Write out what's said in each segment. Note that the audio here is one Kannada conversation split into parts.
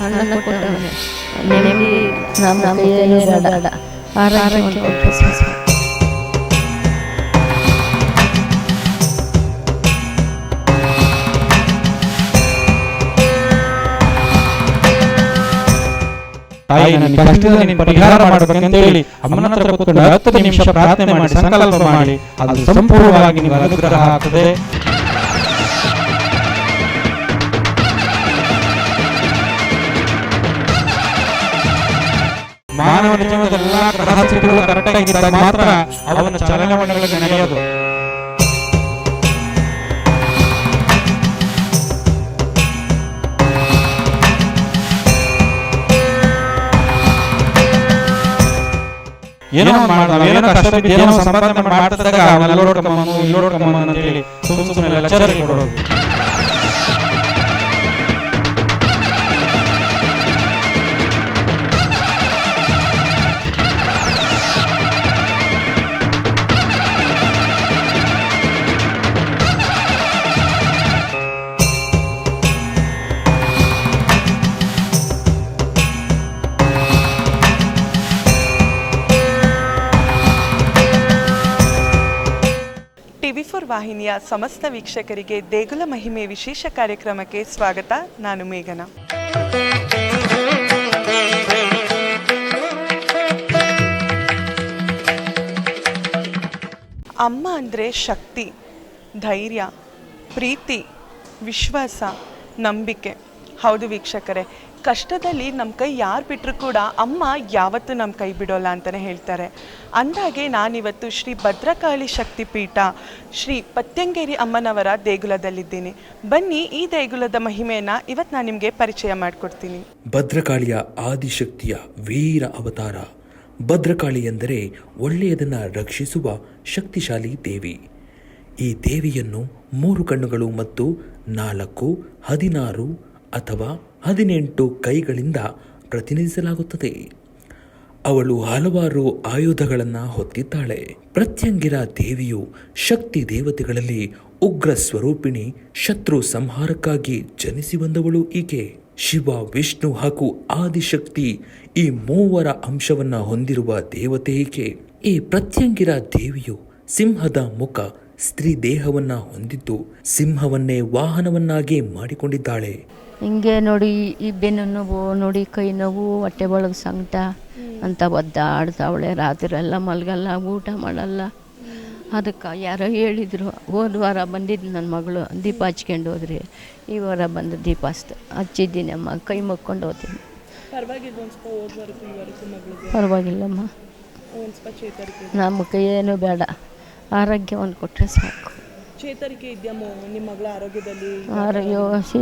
ಅನ್ನ ಕೊಟ್ಟವನೆ ನೆಮ್ಮದಿ ನಮ್ಮ ಕೈಯಲ್ಲಿ ಬೇಡ ಆರೋಗ್ಯ ತಾಯಿ ನನ್ನ ಕಷ್ಟದ ನೀನು ಪರಿಹಾರ ಮಾಡಬೇಕಂತೇಳಿ ಅಮ್ಮನ ಹತ್ರ ಕೂತ್ಕೊಂಡು 10 ನಿಮಿಷ ಪ್ರಾರ್ಥನೆ ಮಾಡಿ ಸಂಕಲ್ಪ ಮಾಡಿ ಅದು ಸಂಪೂರ್ಣವಾಗಿ ನಿಮ್ಮ ಅನುಗ್ರಹ ಆಗ್ತದೆ. ಮಾನವನ ಜೀವನದ ಎಲ್ಲಾ ಗ್ರಹ ಸ್ಥಿತಿಗಳು ಕರೆಕ್ಟ್ ಆಗಿದ್ದಾಗ ಮಾತ್ರ ಅವನ ಚಲನವಲನಗಳು ನಡೆಯೋದು. ಏನೋ ನಾವೇನೋ ಕಷ್ಟಬಿದ್ದು ಏನೋ ಸಂಪಾದನೆ ಮಾಡ್ತಿದ್ದಾಗ ಅವನ್ನ ನೋಡ್ಕೊಂಬನು ಇಲ್ಲಿ ನೋಡ್ಕೊಂಬನು ಅಂತ ಹೇಳಿ ಸುಮ್ಮನೆ ಲೆಕ್ಚರ್ ಕೊಡೋದು. TV4 ವಾಹಿನಿಯ ಸಮಸ್ತ ವೀಕ್ಷಕರಿಗೆ ದೇಗುಲ ಮಹಿಮೆ ವಿಶೇಷ ಕಾರ್ಯಕ್ರಮಕ್ಕೆ ಸ್ವಾಗತ. ನಾನು ಮೇಘನಾ. ಅಮ್ಮ ಅಂದರೆ ಶಕ್ತಿ, ಧೈರ್ಯ, ಪ್ರೀತಿ, ವಿಶ್ವಾಸ, ನಂಬಿಕೆ. ಹೌದು ವೀಕ್ಷಕರೇ, ಕಷ್ಟದಲ್ಲಿ ನಮ್ಮ ಕೈ ಯಾರು ಬಿಟ್ಟರು ಕೂಡ ಅಮ್ಮ ಯಾವತ್ತೂ ನಮ್ಮ ಕೈ ಬಿಡೋಲ್ಲ ಅಂತಲೇ ಹೇಳ್ತಾರೆ. ಅಂದಾಗೆ ನಾನಿವತ್ತು ಶ್ರೀ ಭದ್ರಕಾಳಿ ಶಕ್ತಿಪೀಠ ಶ್ರೀ ಪತ್ಯಂಗೇರಿ ಅಮ್ಮನವರ ದೇಗುಲದಲ್ಲಿದ್ದೀನಿ. ಬನ್ನಿ, ಈ ದೇಗುಲದ ಮಹಿಮೆಯನ್ನು ಇವತ್ತು ನಾನು ನಿಮಗೆ ಪರಿಚಯ ಮಾಡಿಕೊಡ್ತೀನಿ. ಭದ್ರಕಾಳಿಯ ಆದಿಶಕ್ತಿಯ ವೀರ ಅವತಾರ. ಭದ್ರಕಾಳಿ ಎಂದರೆ ಒಳ್ಳೆಯದನ್ನು ರಕ್ಷಿಸುವ ಶಕ್ತಿಶಾಲಿ ದೇವಿ. ಈ ದೇವಿಯನ್ನು 3 ಕಣ್ಣುಗಳು ಮತ್ತು 4, 16 ಅಥವಾ 18 ಕೈಗಳಿಂದ ಪ್ರತಿನಿಧಿಸಲಾಗುತ್ತದೆ. ಅವಳು ಹಲವಾರು ಆಯುಧಗಳನ್ನು ಹೊತ್ತಿದ್ದಾಳೆ. ಪ್ರತ್ಯಂಗಿರ ದೇವಿಯು ಶಕ್ತಿ ದೇವತೆಗಳಲ್ಲಿ ಉಗ್ರ ಸ್ವರೂಪಿಣಿ, ಶತ್ರು ಸಂಹಾರಕ್ಕಾಗಿ ಜನಿಸಿ ಬಂದವಳು ಈಕೆ. ಶಿವ, ವಿಷ್ಣು ಹಾಗೂ ಆದಿಶಕ್ತಿ ಈ 3 ಅಂಶವನ್ನ ಹೊಂದಿರುವ ದೇವತೆ ಈಕೆ. ಈ ಪ್ರತ್ಯಂಗಿರ ದೇವಿಯು ಸಿಂಹದ ಮುಖ, ಸ್ತ್ರೀ ದೇಹವನ್ನ ಹೊಂದಿದ್ದು ಸಿಂಹವನ್ನೇ ವಾಹನವನ್ನಾಗಿ ಮಾಡಿಕೊಂಡಿದ್ದಾಳೆ. ಹಿಂಗೆ ನೋಡಿ, ಈ ಬೆನ್ನು ನೋವು ನೋಡಿ, ಕೈ ನೋವು, ಹೊಟ್ಟೆ ಒಳಗೆ ಸಂಕಟ ಅಂತ ಒದ್ದಾಡ್ತಾವಳೆ. ರಾತ್ರಿ ಎಲ್ಲ ಮಲಗಲ್ಲ, ಊಟ ಮಾಡಲ್ಲ. ಅದಕ್ಕೆ ಯಾರೋ ಹೇಳಿದರು, ಹೋದ ವಾರ ಬಂದಿದ್ದು ನನ್ನ ಮಗಳು ದೀಪ ಹಚ್ಕೊಂಡು ಹೋದ್ರಿ, ಈ ವಾರ ಬಂದು ದೀಪ ಹಚ್ಚಿದ್ದೀನಿ ಅಮ್ಮ, ಕೈ ಮುಕ್ಕೊಂಡು ಹೋಗ್ತೀನಿ. ಪರವಾಗಿಲ್ಲಮ್ಮ, ನಮಗೆ ಏನೂ ಬೇಡ, ಆರೋಗ್ಯವನ್ನು ಕೊಟ್ಟರೆ ಸಾಕು. ಚೇತರಿಕೆ ಇದೆಯಮ್ಮ ನಿಮ್ಮ ಮಗಳ ಆರೋಗ್ಯದಲ್ಲಿ? ಆರೋಗ್ಯ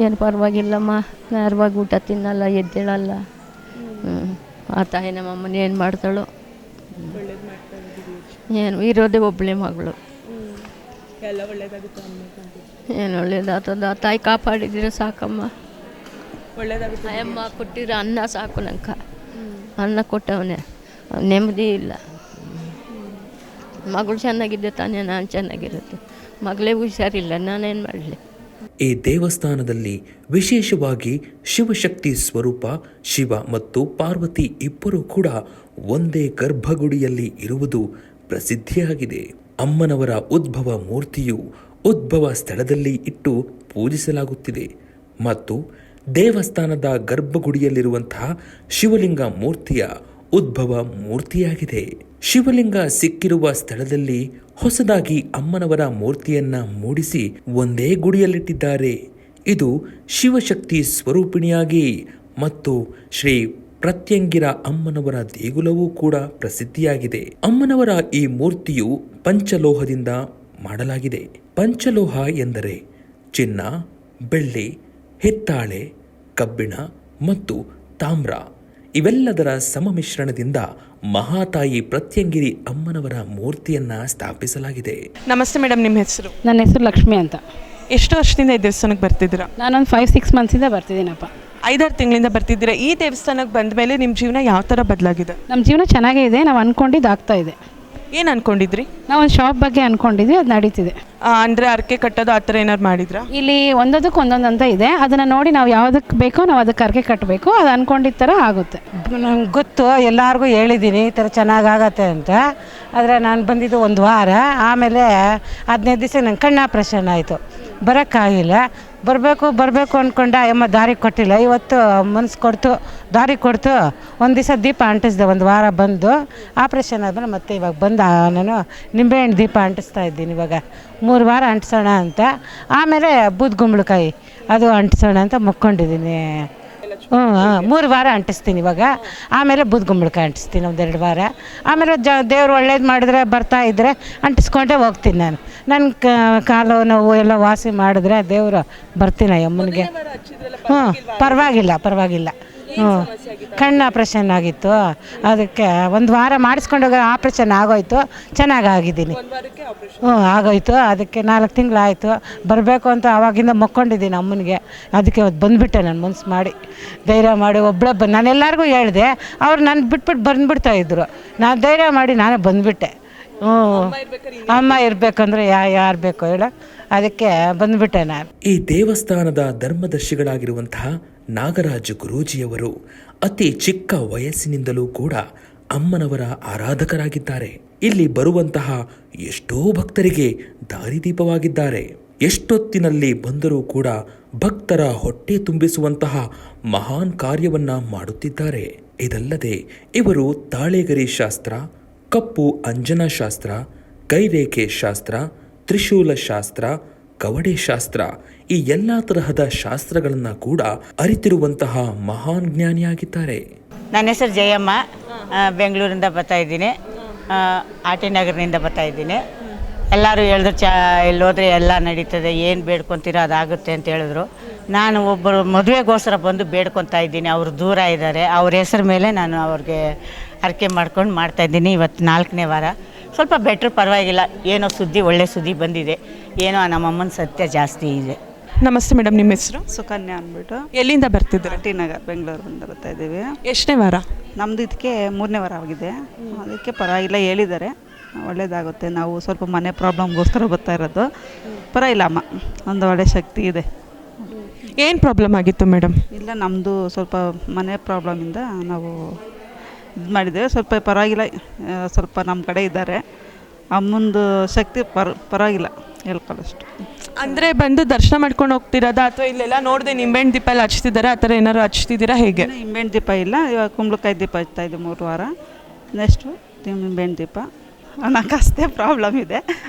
ಏನು ಪರವಾಗಿಲ್ಲಮ್ಮ, ನೇರವಾಗಿ ಊಟ ತಿನ್ನಲ್ಲ, ಎದ್ದೇಳಲ್ಲ. ಆ ತಾಯಿ ನಮ್ಮಮ್ಮನ ಏನು ಮಾಡ್ತಾಳೋ, ಏನು ಇರೋದೇ ಒಬ್ಬಳೇ ಮಗಳು. ಏನು ಒಳ್ಳೇದಾಗ್ತದ, ಆ ತಾಯಿ ಕಾಪಾಡಿದ್ರೆ ಸಾಕಮ್ಮ. ಒಳ್ಳೇದಾಗುತ್ತೆ. ಅಮ್ಮ ಕೊಟ್ಟಿರೋ ಅನ್ನ ಸಾಕು ನಂಗೆ. ಅನ್ನ ಕೊಟ್ಟವನೇ, ನೆಮ್ಮದಿ ಇಲ್ಲ. ಮಗಳು ಚೆನ್ನಾಗಿದ್ದೆ ತಾನೇ ನಾನು ಚೆನ್ನಾಗಿರುತ್ತೆ. ಮಗಳೇ ಹುಷಾರಿಲ್ಲ, ನಾನೇನು ಮಾಡಲಿ. ಈ ದೇವಸ್ಥಾನದಲ್ಲಿ ವಿಶೇಷವಾಗಿ ಶಿವಶಕ್ತಿ ಸ್ವರೂಪ ಶಿವ ಮತ್ತು ಪಾರ್ವತಿ ಇಬ್ಬರೂ ಕೂಡ ಒಂದೇ ಗರ್ಭಗುಡಿಯಲ್ಲಿ ಇರುವುದು ಪ್ರಸಿದ್ಧಿಯಾಗಿದೆ. ಅಮ್ಮನವರ ಉದ್ಭವ ಮೂರ್ತಿಯು ಉದ್ಭವ ಸ್ಥಳದಲ್ಲಿ ಇಟ್ಟು ಪೂಜಿಸಲಾಗುತ್ತಿದೆ ಮತ್ತು ದೇವಸ್ಥಾನದ ಗರ್ಭಗುಡಿಯಲ್ಲಿರುವಂತಹ ಶಿವಲಿಂಗ ಮೂರ್ತಿಯ ಉದ್ಭವ ಮೂರ್ತಿಯಾಗಿದೆ. ಶಿವಲಿಂಗ ಸಿಕ್ಕಿರುವ ಸ್ಥಳದಲ್ಲಿ ಹೊಸದಾಗಿ ಅಮ್ಮನವರ ಮೂರ್ತಿಯನ್ನ ಮೂಡಿಸಿ ಒಂದೇ ಗುಡಿಯಲ್ಲಿಟ್ಟಿದ್ದಾರೆ. ಇದು ಶಿವಶಕ್ತಿ ಸ್ವರೂಪಿಣಿಯಾಗಿ ಮತ್ತು ಶ್ರೀ ಪ್ರತ್ಯಂಗಿರ ಅಮ್ಮನವರ ದೇಗುಲವೂ ಕೂಡ ಪ್ರಸಿದ್ಧಿಯಾಗಿದೆ. ಅಮ್ಮನವರ ಈ ಮೂರ್ತಿಯು ಪಂಚಲೋಹದಿಂದ ಮಾಡಲಾಗಿದೆ. ಪಂಚಲೋಹ ಎಂದರೆ ಚಿನ್ನ, ಬೆಳ್ಳಿ, ಹಿತ್ತಾಳೆ, ಕಬ್ಬಿಣ ಮತ್ತು ತಾಮ್ರ ಇವೆಲ್ಲದರ ಸಮಮಿಶ್ರಣದಿಂದ ಮಹಾತಾಯಿ ಪ್ರತ್ಯಂಗಿರಿ ಅಮ್ಮನವರ ಮೂರ್ತಿಯನ್ನ ಸ್ಥಾಪಿಸಲಾಗಿದೆ. ನಮಸ್ತೆ ಮೇಡಮ್, ನಿಮ್ಮ ಹೆಸರು? ನನ್ನ ಹೆಸರು ಲಕ್ಷ್ಮಿ ಅಂತ. ಎಷ್ಟು ವರ್ಷದಿಂದ ಈ ದೇವಸ್ಥಾನಕ್ಕೆ ಬರ್ತಿದ್ದೀರಾ? ನಾನೊಂದು 5-6 ಮಂತ್ಸಿಂದ ಬರ್ತಿದ್ದೀನಪ್ಪ. 5-6 ತಿಂಗಳಿಂದ ಬರ್ತಿದ್ದೀರಾ. ಈ ದೇವಸ್ಥಾನಕ್ಕೆ ಬಂದ ಮೇಲೆ ನಿಮ್ಮ ಜೀವನ ಯಾವ ಥರ ಬದಲಾಗಿದೆ? ನಮ್ಮ ಜೀವನ ಚೆನ್ನಾಗೇ ಇದೆ, ನಾವು ಅಂದ್ಕೊಂಡಿದ್ದು ಆಗ್ತಾ ಇದೆ. ಏನು ಅನ್ಕೊಂಡಿದ್ರಿ? ನಾವು ಒಂದು ಶಾಪ್ ಬಗ್ಗೆ ಅಂದ್ಕೊಂಡಿದ್ವಿ, ಅದು ನಡೀತಿದೆ. ಅಂದರೆ ಅರ್ಕೆ ಕಟ್ಟೋದು ಆ ಥರ ಏನಾರು ಮಾಡಿದ್ರಾ? ಇಲ್ಲಿ ಒಂದೊಂದಕ್ಕೆ ಒಂದೊಂದು ಅಂತ ಇದೆ, ಅದನ್ನು ನೋಡಿ ನಾವು ಯಾವುದಕ್ಕೆ ಬೇಕೋ ನಾವು ಅದಕ್ಕೆ ಅರ್ಕೆ ಕಟ್ಟಬೇಕು, ಅದು ಅಂದ್ಕೊಂಡಿದ್ದ ಥರ ಆಗುತ್ತೆ. ನಂಗೆ ಗೊತ್ತು, ಎಲ್ಲರಿಗೂ ಹೇಳಿದ್ದೀನಿ ಈ ಥರ ಚೆನ್ನಾಗಾಗತ್ತೆ ಅಂತ. ಆದರೆ ನಾನು ಬಂದಿದ್ದು ಒಂದು ವಾರ, ಆಮೇಲೆ 15 ದಿವಸ ನಂಗೆ ಕಣ್ಣು ಆಪ್ರೇಷನ್ ಆಯಿತು, ಬರೋಕ್ಕಾಗಿಲ್ಲ. ಬರಬೇಕು ಅಂದ್ಕೊಂಡೆ, ಅಮ್ಮ ದಾರಿ ಕೊಟ್ಟಿಲ್ಲ. ಇವತ್ತು ಮನ್ಸು ಕೊಡ್ತು, ದಾರಿ ಕೊಡ್ತು. ಒಂದು ದಿವಸ ದೀಪ ಅಂಟಿಸಿದೆ, ಒಂದು ವಾರ ಬಂದು ಆಪ್ರೇಷನ್ ಆದಮೇಲೆ ಮತ್ತೆ ಇವಾಗ ಬಂದು ನಾನು ನಿಂಬೆಹಣ್ಣು ದೀಪ ಅಂಟಿಸ್ತಾ ಇದ್ದೀನಿ. ಇವಾಗ 3 ವಾರ ಅಂಟಿಸೋಣ ಅಂತ. ಆಮೇಲೆ ಬೂದ್ಗುಂಬಳಕಾಯಿ ಅದು ಅಂಟಿಸೋಣ ಅಂತ ಮುಕ್ಕೊಂಡಿದ್ದೀನಿ. 3 ವಾರ ಅಂಟಿಸ್ತೀನಿ ಇವಾಗ. ಆಮೇಲೆ ಬೂದ್ಗುಂಬಳಕಾಯಿ ಅಂಟಿಸ್ತೀನಿ 1-2 ವಾರ. ಆಮೇಲೆ ದೇವ್ರು ಒಳ್ಳೇದು ಮಾಡಿದ್ರೆ ಬರ್ತಾ ಇದ್ದರೆ ಅಂಟಿಸ್ಕೊಂಡೇ ಹೋಗ್ತೀನಿ ನಾನು. ನನ್ನ ಕಾಲು ನೋವು ಎಲ್ಲ ವಾಸಿ ಮಾಡಿದ್ರೆ ದೇವರು ಬರ್ತೀನಿ ಅಮ್ಮನಿಗೆ. ಪರವಾಗಿಲ್ಲ. ಕಣ್ಣು ಆಪ್ರೇಷನ್ ಆಗಿತ್ತು, ಅದಕ್ಕೆ 1 ವಾರ ಮಾಡಿಸ್ಕೊಂಡೋಗ ಆಪ್ರೇಷನ್ ಆಗೋಯ್ತು, ಚೆನ್ನಾಗಾಗಿದ್ದೀನಿ. ಆಗೋಯ್ತು. ಅದಕ್ಕೆ 4 ತಿಂಗಳಾಯಿತು. ಬರಬೇಕು ಅಂತ ಆವಾಗಿಂದ ಮೊಕ್ಕೊಂಡಿದ್ದೀನಿ ಅಮ್ಮನಿಗೆ. ಅದಕ್ಕೆ ಅವತ್ತು ಬಂದುಬಿಟ್ಟೆ ನಾನು ಮನ್ಸು ಮಾಡಿ, ಧೈರ್ಯ ಮಾಡಿ ಒಬ್ಬಳೇ ನಾನು ಎಲ್ಲರಿಗೂ ಹೇಳಿದೆ, ಅವ್ರು ನಾನು ಬಿಟ್ಬಿಟ್ಟು ಬಂದುಬಿಡ್ತಾಯಿದ್ರು. ನಾನು ಧೈರ್ಯ ಮಾಡಿ ನಾನೇ ಬಂದುಬಿಟ್ಟೆ. ಅಮ್ಮ ಇರಬೇಕಂದ್ರೆ ಯಾರು ಬೇಕು ಹೇಳ, ಅದಕ್ಕೆ ಬಂದುಬಿಟ್ಟೆ ನಾನು. ಈ ದೇವಸ್ಥಾನದ ಧರ್ಮದರ್ಶಿಗಳಾಗಿರುವಂತಹ ನಾಗರಾಜ ಗುರೂಜಿಯವರು ಅತಿ ಚಿಕ್ಕ ವಯಸ್ಸಿನಿಂದಲೂ ಕೂಡ ಅಮ್ಮನವರ ಆರಾಧಕರಾಗಿದ್ದಾರೆ. ಇಲ್ಲಿ ಬರುವಂತಹ ಎಷ್ಟೋ ಭಕ್ತರಿಗೆ ದಾರಿದೀಪವಾಗಿದ್ದಾರೆ. ಎಷ್ಟೊತ್ತಿನಲ್ಲಿ ಬಂದರೂ ಕೂಡ ಭಕ್ತರ ಹೊಟ್ಟೆ ತುಂಬಿಸುವಂತಹ ಮಹಾನ್ ಕಾರ್ಯವನ್ನ ಮಾಡುತ್ತಿದ್ದಾರೆ. ಇದಲ್ಲದೆ ಇವರು ತಾಳೆಗರಿ ಶಾಸ್ತ್ರ, ಕಪ್ಪು ಅಂಜನಾ ಶಾಸ್ತ್ರ, ಕೈರೇಖೆ ಶಾಸ್ತ್ರ, ತ್ರಿಶೂಲ ಶಾಸ್ತ್ರ, ಕವಡೆ ಶಾಸ್ತ್ರ, ಈ ಎಲ್ಲ ತರಹದ ಶಾಸ್ತ್ರಗಳನ್ನ ಕೂಡ ಅರಿತಿರುವಂತಹ ಮಹಾನ್ ಜ್ಞಾನಿಯಾಗಿದ್ದಾರೆ. ನನ್ನ ಹೆಸರು ಜಯಮ್ಮ, ಬೆಂಗಳೂರಿಂದ ಬರ್ತಾ ಇದ್ದೀನಿ, ಆರ್.ಟಿ. ನಗರದಿಂದ ಬರ್ತಾ ಇದ್ದೀನಿ. ಎಲ್ಲರೂ ಹೇಳಿದ್ರು ಇಲ್ಲಿ ಹೋದರೆ ಎಲ್ಲ ನಡೀತದೆ, ಏನು ಬೇಡ್ಕೊತೀರೋ ಅದಾಗುತ್ತೆ ಅಂತ ಹೇಳಿದ್ರು. ನಾನು ಒಬ್ಬರು ಮದುವೆಗೋಸ್ಕರ ಬಂದು ಬೇಡ್ಕೊತಾ ಇದ್ದೀನಿ. ಅವರು ದೂರ ಇದ್ದಾರೆ, ಅವ್ರ ಹೆಸರು ಮೇಲೆ ನಾನು ಅವ್ರಿಗೆ ಅರ್ಕೆ ಮಾಡ್ಕೊಂಡು ಮಾಡ್ತಾಯಿದ್ದೀನಿ. ಇವತ್ತು 4ನೇ ವಾರ. ಸ್ವಲ್ಪ ಬೆಟ್ರ್, ಪರವಾಗಿಲ್ಲ. ಏನೋ ಸುದ್ದಿ, ಒಳ್ಳೆ ಸುದ್ದಿ ಬಂದಿದೆ. ಏನೋ ನಮ್ಮಮ್ಮನ ಸತ್ಯ ಜಾಸ್ತಿ ಇದೆ. ನಮಸ್ತೆ ಮೇಡಮ್, ನಿಮ್ಮ ಹೆಸರು? ಸುಕನ್ಯಾ ಅಂದ್ಬಿಟ್ಟು. ಎಲ್ಲಿಂದ ಬರ್ತಿದ್ದೀರಾ? ಟಿ ನಗರ್, ಬೆಂಗಳೂರಿಂದ ಬರ್ತಾ ಇದ್ದೀವಿ. ಎಷ್ಟನೇ ವಾರ? ನಮ್ಮದು ಇದಕ್ಕೆ 3ನೇ ವಾರ ಆಗಿದೆ. ಅದಕ್ಕೆ ಪರವಾಗಿಲ್ಲ, ಹೇಳಿದ್ದಾರೆ ಒಳ್ಳೇದಾಗುತ್ತೆ. ನಾವು ಸ್ವಲ್ಪ ಮನೆ ಪ್ರಾಬ್ಲಮ್ಗೋಸ್ಕರ ಬರ್ತಾ ಇರೋದು. ಪರವಾಗಿಲ್ಲ ಅಮ್ಮ, ಒಂದು ಒಳ್ಳೆ ಶಕ್ತಿ ಇದೆ. ಏನು ಪ್ರಾಬ್ಲಮ್ ಆಗಿತ್ತು ಮೇಡಮ್? ಇಲ್ಲ, ನಮ್ಮದು ಸ್ವಲ್ಪ ಮನೆ ಪ್ರಾಬ್ಲಮಿಂದ ನಾವು ಇದು ಮಾಡಿದ್ದೇವೆ. ಸ್ವಲ್ಪ ಪರವಾಗಿಲ್ಲ, ಸ್ವಲ್ಪ ನಮ್ಮ ಕಡೆ ಇದ್ದಾರೆ. ಅಮ್ಮಂದು ಶಕ್ತಿ ಪರವಾಗಿಲ್ಲ, ಹೇಳ್ಕೊಳ್ಳೋಷ್ಟು. ಅಂದರೆ ಬಂದು ದರ್ಶನ ಮಾಡ್ಕೊಂಡು ಹೋಗ್ತಿರೋದಾ, ಅಥವಾ ಇಲ್ಲೆಲ್ಲ ನೋಡಿದೆ ನಿಂಬೆಹಣ್ಣು ದೀಪ ಎಲ್ಲ ಹಚ್ತಿದ್ದಾರೆ, ಆ ಥರ ಏನಾರು ಹಚ್ತಿದ್ದೀರಾ ಹೇಗೆ? ನಿಂಬೆಹಣ್ಣು ದೀಪ ಇಲ್ಲ, ಇವಾಗ ಕುಂಬಳಕಾಯಿ ದೀಪ ಹಚ್ತಾ ಇದ್ದೀವಿ 3 ವಾರ. ನೆಕ್ಸ್ಟು ನಿಂಬೆಹಣ್ಣು ದೀಪ. ಹಣಕಾಸೇ ಪ್ರಾಬ್ಲಮ್ ಇದೆ.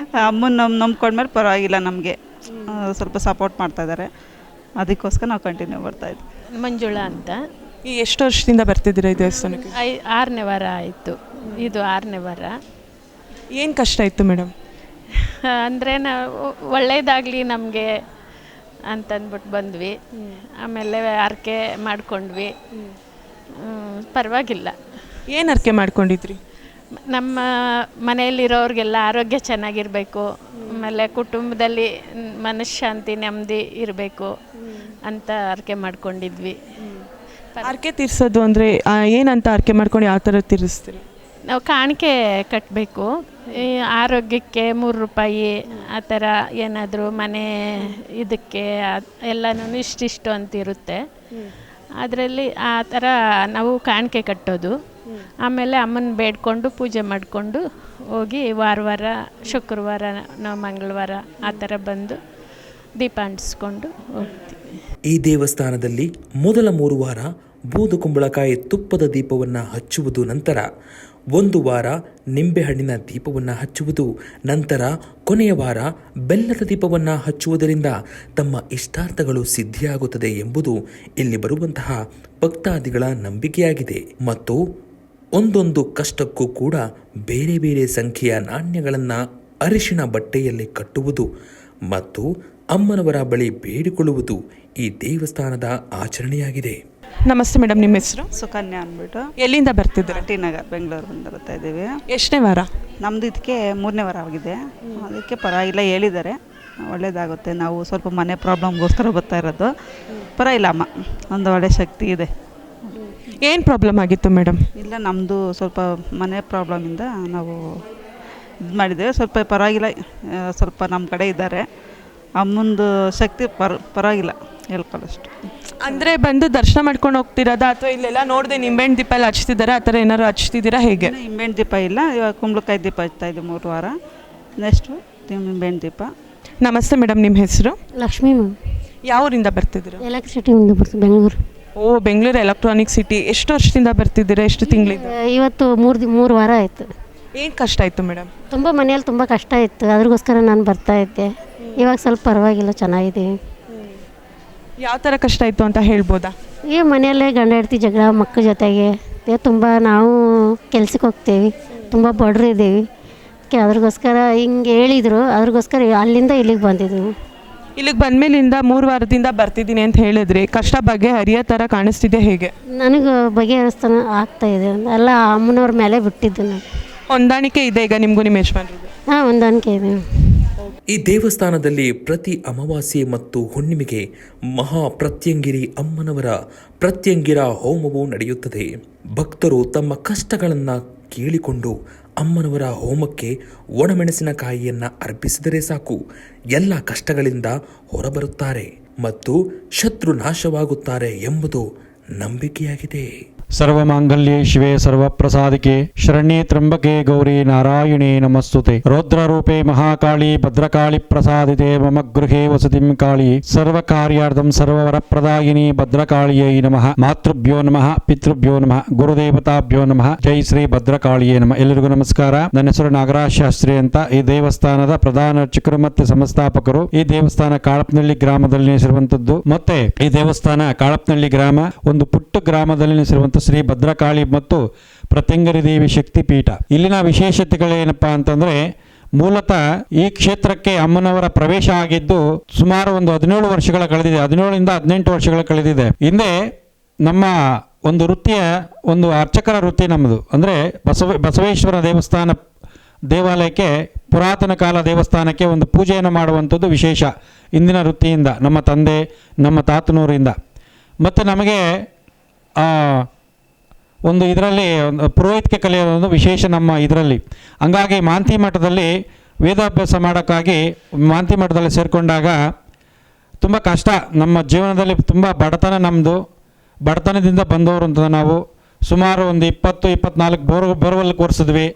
ಅಮ್ಮನ ನಂಬ್ಕೊಂಡ್ಮೇಲೆ ಪರವಾಗಿಲ್ಲ, ನಮಗೆ ಸ್ವಲ್ಪ ಸಪೋರ್ಟ್ ಮಾಡ್ತಾಯಿದ್ದಾರೆ. ಅದಕ್ಕೋಸ್ಕರ ನಾವು ಕಂಟಿನ್ಯೂ ಬರ್ತಾಯಿದ್ವಿ. ಮಂಜುಳಾ ಅಂತ. ಈ ಎಷ್ಟು ವರ್ಷದಿಂದ ಬರ್ತಿದ್ದೀರಾ ಈ ದೇವಸ್ಥಾನಕ್ಕೆ? 6ನೇ ವಾರ ಆಯಿತು, ಇದು 6ನೇ ವಾರ. ಏನು ಕಷ್ಟ ಇತ್ತು ಮೇಡಮ್? ಅಂದರೆ ನಾವು ಒಳ್ಳೇದಾಗಲಿ ನಮಗೆ ಅಂತಂದ್ಬಿಟ್ಟು ಬಂದ್ವಿ. ಆಮೇಲೆ ಅರ್ಕೆ ಮಾಡ್ಕೊಂಡ್ವಿ, ಪರವಾಗಿಲ್ಲ. ಏನು ಅರ್ಕೆ ಮಾಡ್ಕೊಂಡಿದ್ರಿ? ನಮ್ಮ ಮನೆಯಲ್ಲಿರೋರಿಗೆಲ್ಲ ಆರೋಗ್ಯ ಚೆನ್ನಾಗಿರಬೇಕು, ಆಮೇಲೆ ಕುಟುಂಬದಲ್ಲಿ ಮನಃಶಾಂತಿ, ನೆಮ್ಮದಿ ಇರಬೇಕು ಅಂತ ಅರ್ಕೆ ಮಾಡ್ಕೊಂಡಿದ್ವಿ. ಅರ್ಕೆ ತೀರಿಸೋದು ಅಂದರೆ ಏನಂತ ಅರ್ಕೆ ಮಾಡ್ಕೊಂಡು ಯಾವ ಥರ ತೀರಿಸ್ತೀರಿ? ನಾವು ಕಾಣಿಕೆ ಕಟ್ಟಬೇಕು. ಆರೋಗ್ಯಕ್ಕೆ 3 ರೂಪಾಯಿ ಆ ಥರ ಏನಾದರೂ ಮನೆ ಇದಕ್ಕೆ ಎಲ್ಲನೂ ಇಷ್ಟಿಷ್ಟು ಅಂತಿರುತ್ತೆ. ಅದರಲ್ಲಿ ಆ ಥರ ನಾವು ಕಾಣಿಕೆ ಕಟ್ಟೋದು. ಆಮೇಲೆ ಅಮ್ಮನ ಬೇಡ್ಕೊಂಡು ಪೂಜೆ ಮಾಡಿಕೊಂಡು ಹೋಗಿ ವಾರ ಶುಕ್ರವಾರ ಮಂಗಳವಾರ ಆ ಥರ ಬಂದು ದೀಪ ಅಂಟಿಸ್ಕೊಂಡು ಹೋಗ್ತೀವಿ. ಈ ದೇವಸ್ಥಾನದಲ್ಲಿ ಮೊದಲ 3 ವಾರ ಬೂದು ಕುಂಬಳಕಾಯಿ ತುಪ್ಪದ ದೀಪವನ್ನು ಹಚ್ಚುವುದು, ನಂತರ 1 ವಾರ ನಿಂಬೆಹಣ್ಣಿನ ದೀಪವನ್ನು ಹಚ್ಚುವುದು, ನಂತರ ಕೊನೆಯ ವಾರ ಬೆಲ್ಲದ ದೀಪವನ್ನು ಹಚ್ಚುವುದರಿಂದ ತಮ್ಮ ಇಷ್ಟಾರ್ಥಗಳು ಸಿದ್ಧಿಯಾಗುತ್ತದೆ ಎಂಬುದು ಇಲ್ಲಿ ಬರುವಂತಹ ಭಕ್ತಾದಿಗಳ ನಂಬಿಕೆಯಾಗಿದೆ. ಮತ್ತು ಒಂದೊಂದು ಕಷ್ಟಕ್ಕೂ ಕೂಡ ಬೇರೆ ಬೇರೆ ಸಂಖ್ಯೆಯ ನಾಣ್ಯಗಳನ್ನು ಅರಿಶಿಣ ಬಟ್ಟೆಯಲ್ಲಿ ಕಟ್ಟುವುದು ಮತ್ತು ಅಮ್ಮನವರ ಬಳಿ ಬೇಡಿಕೊಳ್ಳುವುದು ಈ ದೇವಸ್ಥಾನದ ಆಚರಣೆಯಾಗಿದೆ. ನಮಸ್ತೆ ಮೇಡಮ್, ನಿಮ್ಮ ಹೆಸರು? ಸುಕನ್ಯಾ ಅಂದ್ಬಿಟ್ಟು. ಎಲ್ಲಿಂದ ಬರ್ತಿದ್ದೀರಾ? ಟಿ ನಗರ್, ಬೆಂಗಳೂರಿಂದ ಬರ್ತಾ ಇದ್ದೀವಿ. ಎಷ್ಟನೇ ವಾರ? ನಮ್ಮದು ಇದಕ್ಕೆ 3ನೇ ವಾರ ಆಗಿದೆ. ಅದಕ್ಕೆ ಪರವಾಗಿಲ್ಲ, ಹೇಳಿದ್ದಾರೆ ಒಳ್ಳೇದಾಗುತ್ತೆ. ನಾವು ಸ್ವಲ್ಪ ಮನೆ ಪ್ರಾಬ್ಲಮ್ಗೋಸ್ಕರ ಬರ್ತಾ ಇರೋದು. ಪರವಾಗಿಲ್ಲ ಅಮ್ಮ, ಒಂದು ಒಳ್ಳೆ ಶಕ್ತಿ ಇದೆ. ಏನು ಪ್ರಾಬ್ಲಮ್ ಆಗಿತ್ತು ಮೇಡಮ್? ಇಲ್ಲ, ನಮ್ಮದು ಸ್ವಲ್ಪ ಮನೆ ಪ್ರಾಬ್ಲಮಿಂದ ನಾವು ಇದು ಮಾಡಿದ್ದೇವೆ. ಸ್ವಲ್ಪ ಪರವಾಗಿಲ್ಲ, ಸ್ವಲ್ಪ ನಮ್ಮ ಕಡೆ ಇದ್ದಾರೆ. ಅಮ್ಮಂದು ಶಕ್ತಿ ಪರವಾಗಿಲ್ಲ ಹೇಳ್ಕೊಳ್ಳೋಷ್ಟು. ಅಂದರೆ ಬಂದು ದರ್ಶನ ಮಾಡ್ಕೊಂಡು ಹೋಗ್ತಿರೋದಾ ಅಥವಾ ಇಲ್ಲೆಲ್ಲ ನೋಡಿದೆ ನಿಂಬೆಹಣ್ಣು ದೀಪ ಎಲ್ಲ ಹಚ್ತಿದ್ದಾರೆ, ಆ ಥರ ಏನಾದ್ರು ಹಚ್ತಿದ್ದೀರಾ ಹೇಗೆ? ನಿಂಬೆಹಣ್ಣು ದೀಪ ಇಲ್ಲ, ಇವಾಗ ಕುಂಬಳಕಾಯಿ ದೀಪ ಹಚ್ತಾಯಿದ್ದೆ 3 ವಾರ. ನೆಕ್ಸ್ಟು ನಿಂಬೆಹಣ್ಣು ದೀಪ. ನಮಸ್ತೆ ಮೇಡಮ್, ನಿಮ್ಮ ಹೆಸರು? ಲಕ್ಷ್ಮೀ ಮ್ಯಾಮ್. ಯಾವ ಊರಿಂದ ಬರ್ತಿದ್ದೀರಾ? ಎಲೆಕ್ಟ್ರಿಸಿಟಿಯಿಂದ ಬರ್ತೀವಿ, ಬೆಂಗಳೂರು. ಓ, ಬೆಂಗಳೂರು ಎಲೆಕ್ಟ್ರಾನಿಕ್ ಸಿಟಿ. ಎಷ್ಟು ವರ್ಷದಿಂದ ಬರ್ತಿದ್ದೀರಾ? ಎಷ್ಟು ತಿಂಗಳಿಂದ? ಇವತ್ತು 3 ವಾರ ಆಯಿತು. ಏನು ಕಷ್ಟ ಆಯಿತು ಮೇಡಮ್? ತುಂಬ ಮನೆಯಲ್ಲಿ ತುಂಬ ಕಷ್ಟ ಇತ್ತು, ಅದ್ರಗೋಸ್ಕರ ನಾನು ಬರ್ತಾಯಿದ್ದೆ. ಇವಾಗ ಸ್ವಲ್ಪ ಪರವಾಗಿಲ್ಲ, ಚೆನ್ನಾಗಿದ್ದೀವಿ. ಯಾವ ಥರ ಕಷ್ಟ ಆಯಿತು ಅಂತ ಹೇಳ್ಬೋದಾ? ಈಗ ಮನೆಯಲ್ಲೇ ಗಂಡ ಹೆಂಡತಿ ಜಗಳ, ಮಕ್ಕಳ ಜೊತೆಗೆ ತುಂಬ ನಾವು ಕೆಲ್ಸಕ್ಕೆ ಹೋಗ್ತೀವಿ, ತುಂಬ ಬಡ್ರು ಇದ್ದೀವಿ. ಅದ್ರಗೋಸ್ಕರ ಹಿಂಗೆ ಹೇಳಿದರು, ಅದ್ರಗೋಸ್ಕರ ಅಲ್ಲಿಂದ ಇಲ್ಲಿಗೆ ಬಂದಿದ್ದೀವಿ. ಇಲ್ಲಿಗೆ ಬಂದಮೇಲಿಂದ 3 ವಾರದಿಂದ ಬರ್ತಿದ್ದೀನಿ ಅಂತ ಹೇಳಿದ್ರಿ. ಕಷ್ಟ ಬಗ್ಗೆ ಹರಿಯೋ ಥರ ಕಾಣಿಸ್ತಿದೆ ಹೇಗೆ? ನನಗೆ ಬಗೆಹರಿಸ್ತಾನೆ ಆಗ್ತಾಯಿದೆ, ಎಲ್ಲ ಅಮ್ಮನವ್ರ ಮೇಲೆ ಬಿಟ್ಟಿದ್ದು ನಾನು. ಹೊಂದಾಣಿಕೆ ಇದೆ ಈಗ ನಿಮಗೂ ನಿಮ್ಮ ಯಜಮಾನ್ರಿಗೂ? ಹಾಂ, ಹೊಂದಾಣಿಕೆ ಇದೆ. ಈ ದೇವಸ್ಥಾನದಲ್ಲಿ ಪ್ರತಿ ಅಮಾವಾಸ್ಯೆ ಮತ್ತು ಹುಣ್ಣಿಮೆಗೆ ಮಹಾಪ್ರತ್ಯಂಗಿರಿ ಅಮ್ಮನವರ ಪ್ರತ್ಯಂಗಿರ ಹೋಮವು ನಡೆಯುತ್ತದೆ. ಭಕ್ತರು ತಮ್ಮ ಕಷ್ಟಗಳನ್ನು ಕೇಳಿಕೊಂಡು ಅಮ್ಮನವರ ಹೋಮಕ್ಕೆ ಒಣಮೆಣಸಿನಕಾಯಿಯನ್ನು ಅರ್ಪಿಸಿದರೆ ಸಾಕು, ಎಲ್ಲ ಕಷ್ಟಗಳಿಂದ ಹೊರಬರುತ್ತಾರೆ ಮತ್ತು ಶತ್ರು ನಾಶವಾಗುತ್ತಾರೆ ಎಂಬುದು ನಂಬಿಕೆಯಾಗಿದೆ. ಸರ್ವಮಾಂಗಲ್ಯೆ ಶಿವೆ ಸರ್ವಪ್ರಸಾದಿಕೆ ಶರಣ್ಯೇ ತ್ರ್ಯಂಬಕೆ ಗೌರಿ ನಾರಾಯಣೇ ನಮಸ್ತುತೆ. ರೌದ್ರರೂಪೇ ಮಹಾಕಾಳಿ ಭದ್ರಕಾಳಿ ಪ್ರಸಾದಿತೆ ಮಮ ಗೃಹೇ ವಸತಿಂ ಕಾಳಿ ಸರ್ವಕಾರ್ಯಾರ್ಥಂ ಸರ್ವವರಪ್ರದಾಯಿನಿ ಭದ್ರಕಾಳಿಯೈ ನಮಃ. ಮಾತೃಭ್ಯೋ ನಮಃ, ಪಿತೃಭ್ಯೋ ನಮಃ, ಗುರುದೇವತಾಭ್ಯೋ ನಮಃ. ಜೈ ಶ್ರೀ ಭದ್ರಕಾಳಿಯೇ ನಮಃ. ಎಲ್ಲರಿಗೂ ನಮಸ್ಕಾರ. ನನ್ನ ಹೆಸರು ನಾಗರಾಜ್ ಶಾಸ್ತ್ರಿ ಅಂತ. ಈ ದೇವಸ್ಥಾನದ ಪ್ರಧಾನ ಅರ್ಚಕರು ಮತ್ತು ಸಂಸ್ಥಾಪಕರು. ಈ ದೇವಸ್ಥಾನ ಕಾಳಪ್ನಹಳ್ಳಿ ಗ್ರಾಮದಲ್ಲಿ ನೆಲೆಸಿರುವಂತದ್ದು. ಮತ್ತೆ ಈ ದೇವಸ್ಥಾನ ಕಾಳಪ್ನಹಳ್ಳಿ ಗ್ರಾಮ ಒಂದು ಪುಟ್ಟ ಗ್ರಾಮದಲ್ಲಿ ನೆಲೆಸಿರುವಂತ ಶ್ರೀ ಭದ್ರಕಾಳಿ ಮತ್ತು ಪ್ರತ್ಯಂಗಿರಿ ದೇವಿ ಶಕ್ತಿಪೀಠ. ಇಲ್ಲಿನ ವಿಶೇಷತೆಗಳೇನಪ್ಪಾ ಅಂತಂದ್ರೆ, ಮೂಲತಃ ಈ ಕ್ಷೇತ್ರಕ್ಕೆ ಅಮ್ಮನವರ ಪ್ರವೇಶ ಆಗಿದ್ದು ಸುಮಾರು ಒಂದು 17 ವರ್ಷಗಳ ಕಳೆದಿದೆ. 17ರಿಂದ 18 ವರ್ಷಗಳ ಕಳೆದಿದೆ. ಹಿಂದೆ ನಮ್ಮ ಒಂದು ವೃತ್ತಿಯ ಒಂದು ಅರ್ಚಕರ ವೃತ್ತಿ ನಮ್ಮದು. ಅಂದರೆ ಬಸವೇಶ್ವರ ದೇವಾಲಯಕ್ಕೆ, ಪುರಾತನ ಕಾಲ ದೇವಸ್ಥಾನಕ್ಕೆ ಒಂದು ಪೂಜೆಯನ್ನು ಮಾಡುವಂಥದ್ದು ವಿಶೇಷ ಇಂದಿನ ವೃತ್ತಿಯಿಂದ, ನಮ್ಮ ತಂದೆ ನಮ್ಮ ತಾತನೂರಿಂದ. ಮತ್ತು ನಮಗೆ ಒಂದು ಇದರಲ್ಲಿ ಪುರೋಹಿತಿಕೆ ಕಲಿಯೋದೊಂದು ವಿಶೇಷ ನಮ್ಮ ಇದರಲ್ಲಿ. ಹಂಗಾಗಿ ಮಾಂತಿ ಮಠದಲ್ಲಿ ವೇದಾಭ್ಯಾಸ ಮಾಡೋಕ್ಕಾಗಿ ಮಾಂತಿ ಮಠದಲ್ಲಿ ಸೇರಿಕೊಂಡಾಗ ತುಂಬ ಕಷ್ಟ. ನಮ್ಮ ಜೀವನದಲ್ಲಿ ತುಂಬ ಬಡತನ, ನಮ್ಮದು ಬಡತನದಿಂದ ಬಂದವರು ಅಂತ ನಾವು. ಸುಮಾರು ಒಂದು 20-24 ಬೋರ್ವೆಲ್ ಕೊರೆಸಿದ್ವಿ,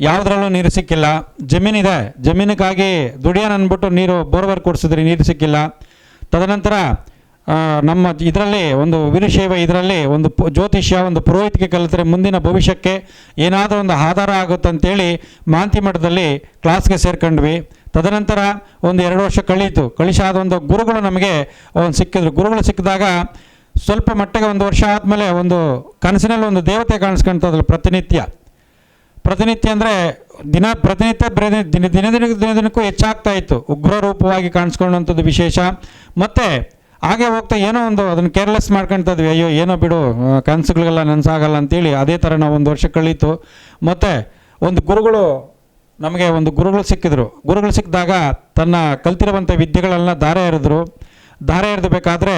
ಯಾವುದ್ರಲ್ಲೂ ನೀರು ಸಿಕ್ಕಿಲ್ಲ. ಜಮೀನಿದೆ, ಜಮೀನಿಗಾಗಿ ದುಡಿಯೋಣ ಅಂದ್ಬಿಟ್ಟು ನೀರು ಬೋರ್ವೆಲ್ ಕೊರೆಸಿದ್ರಿ, ನೀರು ಸಿಕ್ಕಿಲ್ಲ. ತದನಂತರ ನಮ್ಮ ಇದರಲ್ಲಿ ಒಂದು ವೀರಶೈವ ಇದರಲ್ಲಿ ಒಂದು ಜ್ಯೋತಿಷ್ಯ, ಒಂದು ಪುರೋಹಿತಿಕೆ ಕಲಿತರೆ ಮುಂದಿನ ಭವಿಷ್ಯಕ್ಕೆ ಏನಾದರೂ ಒಂದು ಆಧಾರ ಆಗುತ್ತಂತೇಳಿ ಮಾಂತಿ ಮಠದಲ್ಲಿ ಕ್ಲಾಸ್ಗೆ ಸೇರ್ಕೊಂಡ್ವಿ. ತದನಂತರ ಒಂದು 2 ವರ್ಷ ಕಳಿಸಾದ ಒಂದು ಗುರುಗಳು ನಮಗೆ ಒಂದು ಸಿಕ್ಕಿದ್ರು. ಗುರುಗಳು ಸಿಕ್ಕಿದಾಗ ಸ್ವಲ್ಪ ಮಟ್ಟಿಗೆ 1 ವರ್ಷ ಆದಮೇಲೆ ಒಂದು ಕನಸಿನಲ್ಲಿ ಒಂದು ದೇವತೆ ಕಾಣಿಸ್ಕೊಳ್ತದಲ್ಲ ಪ್ರತಿನಿತ್ಯ ಅಂದರೆ ದಿನದಿನಕ್ಕೂ ಹೆಚ್ಚಾಗ್ತಾ ಇತ್ತು. ಉಗ್ರ ರೂಪವಾಗಿ ಕಾಣಿಸ್ಕೊಳ್ಳುವಂಥದ್ದು ವಿಶೇಷ. ಮತ್ತು ಹಾಗೆ ಹೋಗ್ತಾ ಏನೋ ಒಂದು ಅದನ್ನು ಕೇರ್ಲೆಸ್ ಮಾಡ್ಕೊಳ್ತಾ ಇದ್ವಿ, ಅಯ್ಯೋ ಏನೋ ಬಿಡು ಕನಸುಗಳಿಗೆಲ್ಲ ನನಸಾಗಲ್ಲ ಅಂತೇಳಿ. ಅದೇ ಥರ ನಾವು 1 ವರ್ಷ ಕಳೀತು. ಮತ್ತು ಒಂದು ಗುರುಗಳು ಸಿಕ್ಕಿದ್ರು. ಗುರುಗಳು ಸಿಕ್ಕಿದಾಗ ತನ್ನ ಕಲ್ತಿರುವಂಥ ವಿದ್ಯೆಗಳೆಲ್ಲ ದಾರೆ ಎರೆದಬೇಕಾದ್ರೆ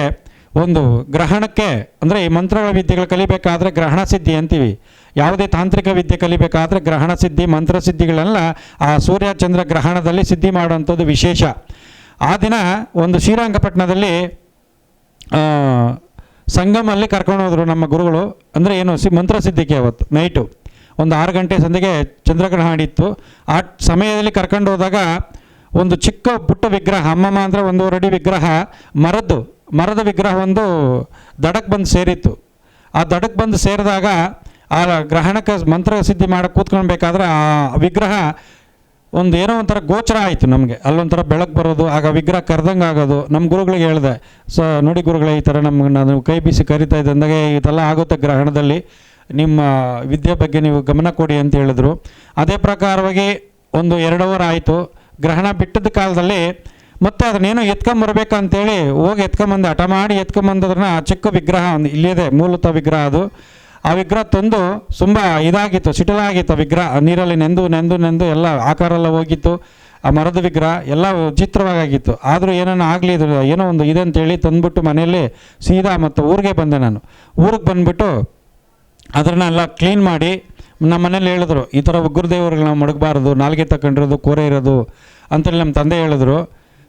ಒಂದು ಗ್ರಹಣಕ್ಕೆ, ಅಂದರೆ ಈ ಮಂತ್ರಗಳ ವಿದ್ಯೆಗಳು ಕಲಿಬೇಕಾದ್ರೆ ಗ್ರಹಣ ಸಿದ್ಧಿ ಅಂತೀವಿ. ಯಾವುದೇ ತಾಂತ್ರಿಕ ವಿದ್ಯೆ ಕಲಿಬೇಕಾದ್ರೆ ಗ್ರಹಣ ಸಿದ್ಧಿ, ಮಂತ್ರಸಿದ್ಧಿಗಳೆಲ್ಲ ಆ ಸೂರ್ಯ ಚಂದ್ರ ಗ್ರಹಣದಲ್ಲಿ ಸಿದ್ಧಿ ಮಾಡುವಂಥದ್ದು ವಿಶೇಷ. ಆ ದಿನ ಒಂದು ಶ್ರೀರಂಗಪಟ್ಟಣದಲ್ಲಿ ಸಂಗಮಲ್ಲಿ ಕರ್ಕೊಂಡು ಹೋದರು ನಮ್ಮ ಗುರುಗಳು. ಅಂದರೆ ಏನು ಮಂತ್ರಸಿದ್ಧಿಗೆ ಅವತ್ತು ನೈಟು ಒಂದು 6 ಗಂಟೆ ಸಂಧಿಗೆ ಚಂದ್ರಗ್ರಹಣ ಇತ್ತು. ಆ ಸಮಯದಲ್ಲಿ ಕರ್ಕೊಂಡು ಹೋದಾಗ ಒಂದು ಚಿಕ್ಕ ಪುಟ್ಟ ವಿಗ್ರಹ, ಅಮ್ಮಮ್ಮ ಅಂದರೆ 1.5 ಅಡಿ ವಿಗ್ರಹ, ಮರದ ವಿಗ್ರಹ ಒಂದು ದಡಕ್ಕೆ ಬಂದು ಸೇರಿತ್ತು. ಆ ದಡಕ್ಕೆ ಬಂದು ಸೇರಿದಾಗ ಆ ಗ್ರಹಣಕ್ಕೆ ಮಂತ್ರ ಸಿದ್ಧಿ ಮಾಡೋಕ್ಕೆ ಕೂತ್ಕೊಳ್ಬೇಕಾದ್ರೆ ಆ ವಿಗ್ರಹ ಒಂದು ಏನೋ ಒಂಥರ ಗೋಚರ ಆಯಿತು ನಮಗೆ. ಅಲ್ಲೊಂಥರ ಬೆಳಕು ಬರೋದು, ಆಗ ವಿಗ್ರಹ ಕರೆದಂಗೆ ಆಗೋದು. ನಮ್ಮ ಗುರುಗಳಿಗೆ ಹೇಳಿದೆ, ನೋಡಿ ಗುರುಗಳೇ, ಈ ಥರ ನಾನು ಕೈ ಬೀಸಿ ಕರಿತಾ ಇದ್ದೆ ಅಂದಾಗ ಇದೆಲ್ಲ ಆಗುತ್ತೆ ಗ್ರಹಣದಲ್ಲಿ, ನಿಮ್ಮ ವಿದ್ಯೆ ಬಗ್ಗೆ ನೀವು ಗಮನ ಕೊಡಿ ಅಂತ ಹೇಳಿದ್ರು. ಅದೇ ಪ್ರಕಾರವಾಗಿ ಒಂದು 2 ಅವರ್ ಆಯಿತು. ಗ್ರಹಣ ಬಿಟ್ಟದ ಕಾಲದಲ್ಲಿ ಮತ್ತೆ ಅದನ್ನೇನೋ ಎತ್ಕೊಂಬರ್ಬೇಕಂತೇಳಿ ಹೋಗಿ ಎತ್ಕೊಂಬಂದೆ, ಹಠ ಮಾಡಿ ಎತ್ಕೊಂಬಂದದ್ರನ್ನ ಆ ಚಿಕ್ಕ ವಿಗ್ರಹ ಒಂದು ಇಲ್ಲಿದೆ, ಮೂಲತಃ ವಿಗ್ರಹ ಅದು. ಆ ವಿಗ್ರಹ ತಂದು ತುಂಬ ಇದಾಗಿತ್ತು, ಸಿಟಲಾಗಿತ್ತು. ಆ ವಿಗ್ರಹ ನೀರಲ್ಲಿ ನೆಂದು ಎಲ್ಲ ಆಕಾರ ಎಲ್ಲ ಹೋಗಿತ್ತು. ಆ ಮರದ ವಿಗ್ರಹ ಎಲ್ಲ ವಿಚಿತ್ರವಾಗಿತ್ತು. ಆದರೂ ಏನೋ ಆಗಲಿ, ಇದು ಏನೋ ಒಂದು ಇದೆ ಅಂತೇಳಿ ತಂದುಬಿಟ್ಟು ಮನೆಯಲ್ಲಿ ಸೀದಾ ಮತ್ತು ಊರಿಗೆ ಬಂದೆ ನಾನು. ಊರಿಗೆ ಬಂದುಬಿಟ್ಟು ಅದನ್ನೆಲ್ಲ ಕ್ಲೀನ್ ಮಾಡಿ ನಮ್ಮ ಮನೇಲಿ ಹೇಳಿದ್ರು, ಈ ಥರ ಉಗ್ರ ದೇವರುಗಳು ನಾವು ಮಡಗಬಾರ್ದು, ನಾಲ್ಗೆ ತಗೊಂಡಿರೋದು, ಕೋರೆ ಇರೋದು ಅಂತೇಳಿ ನಮ್ಮ ತಂದೆ ಹೇಳಿದ್ರು.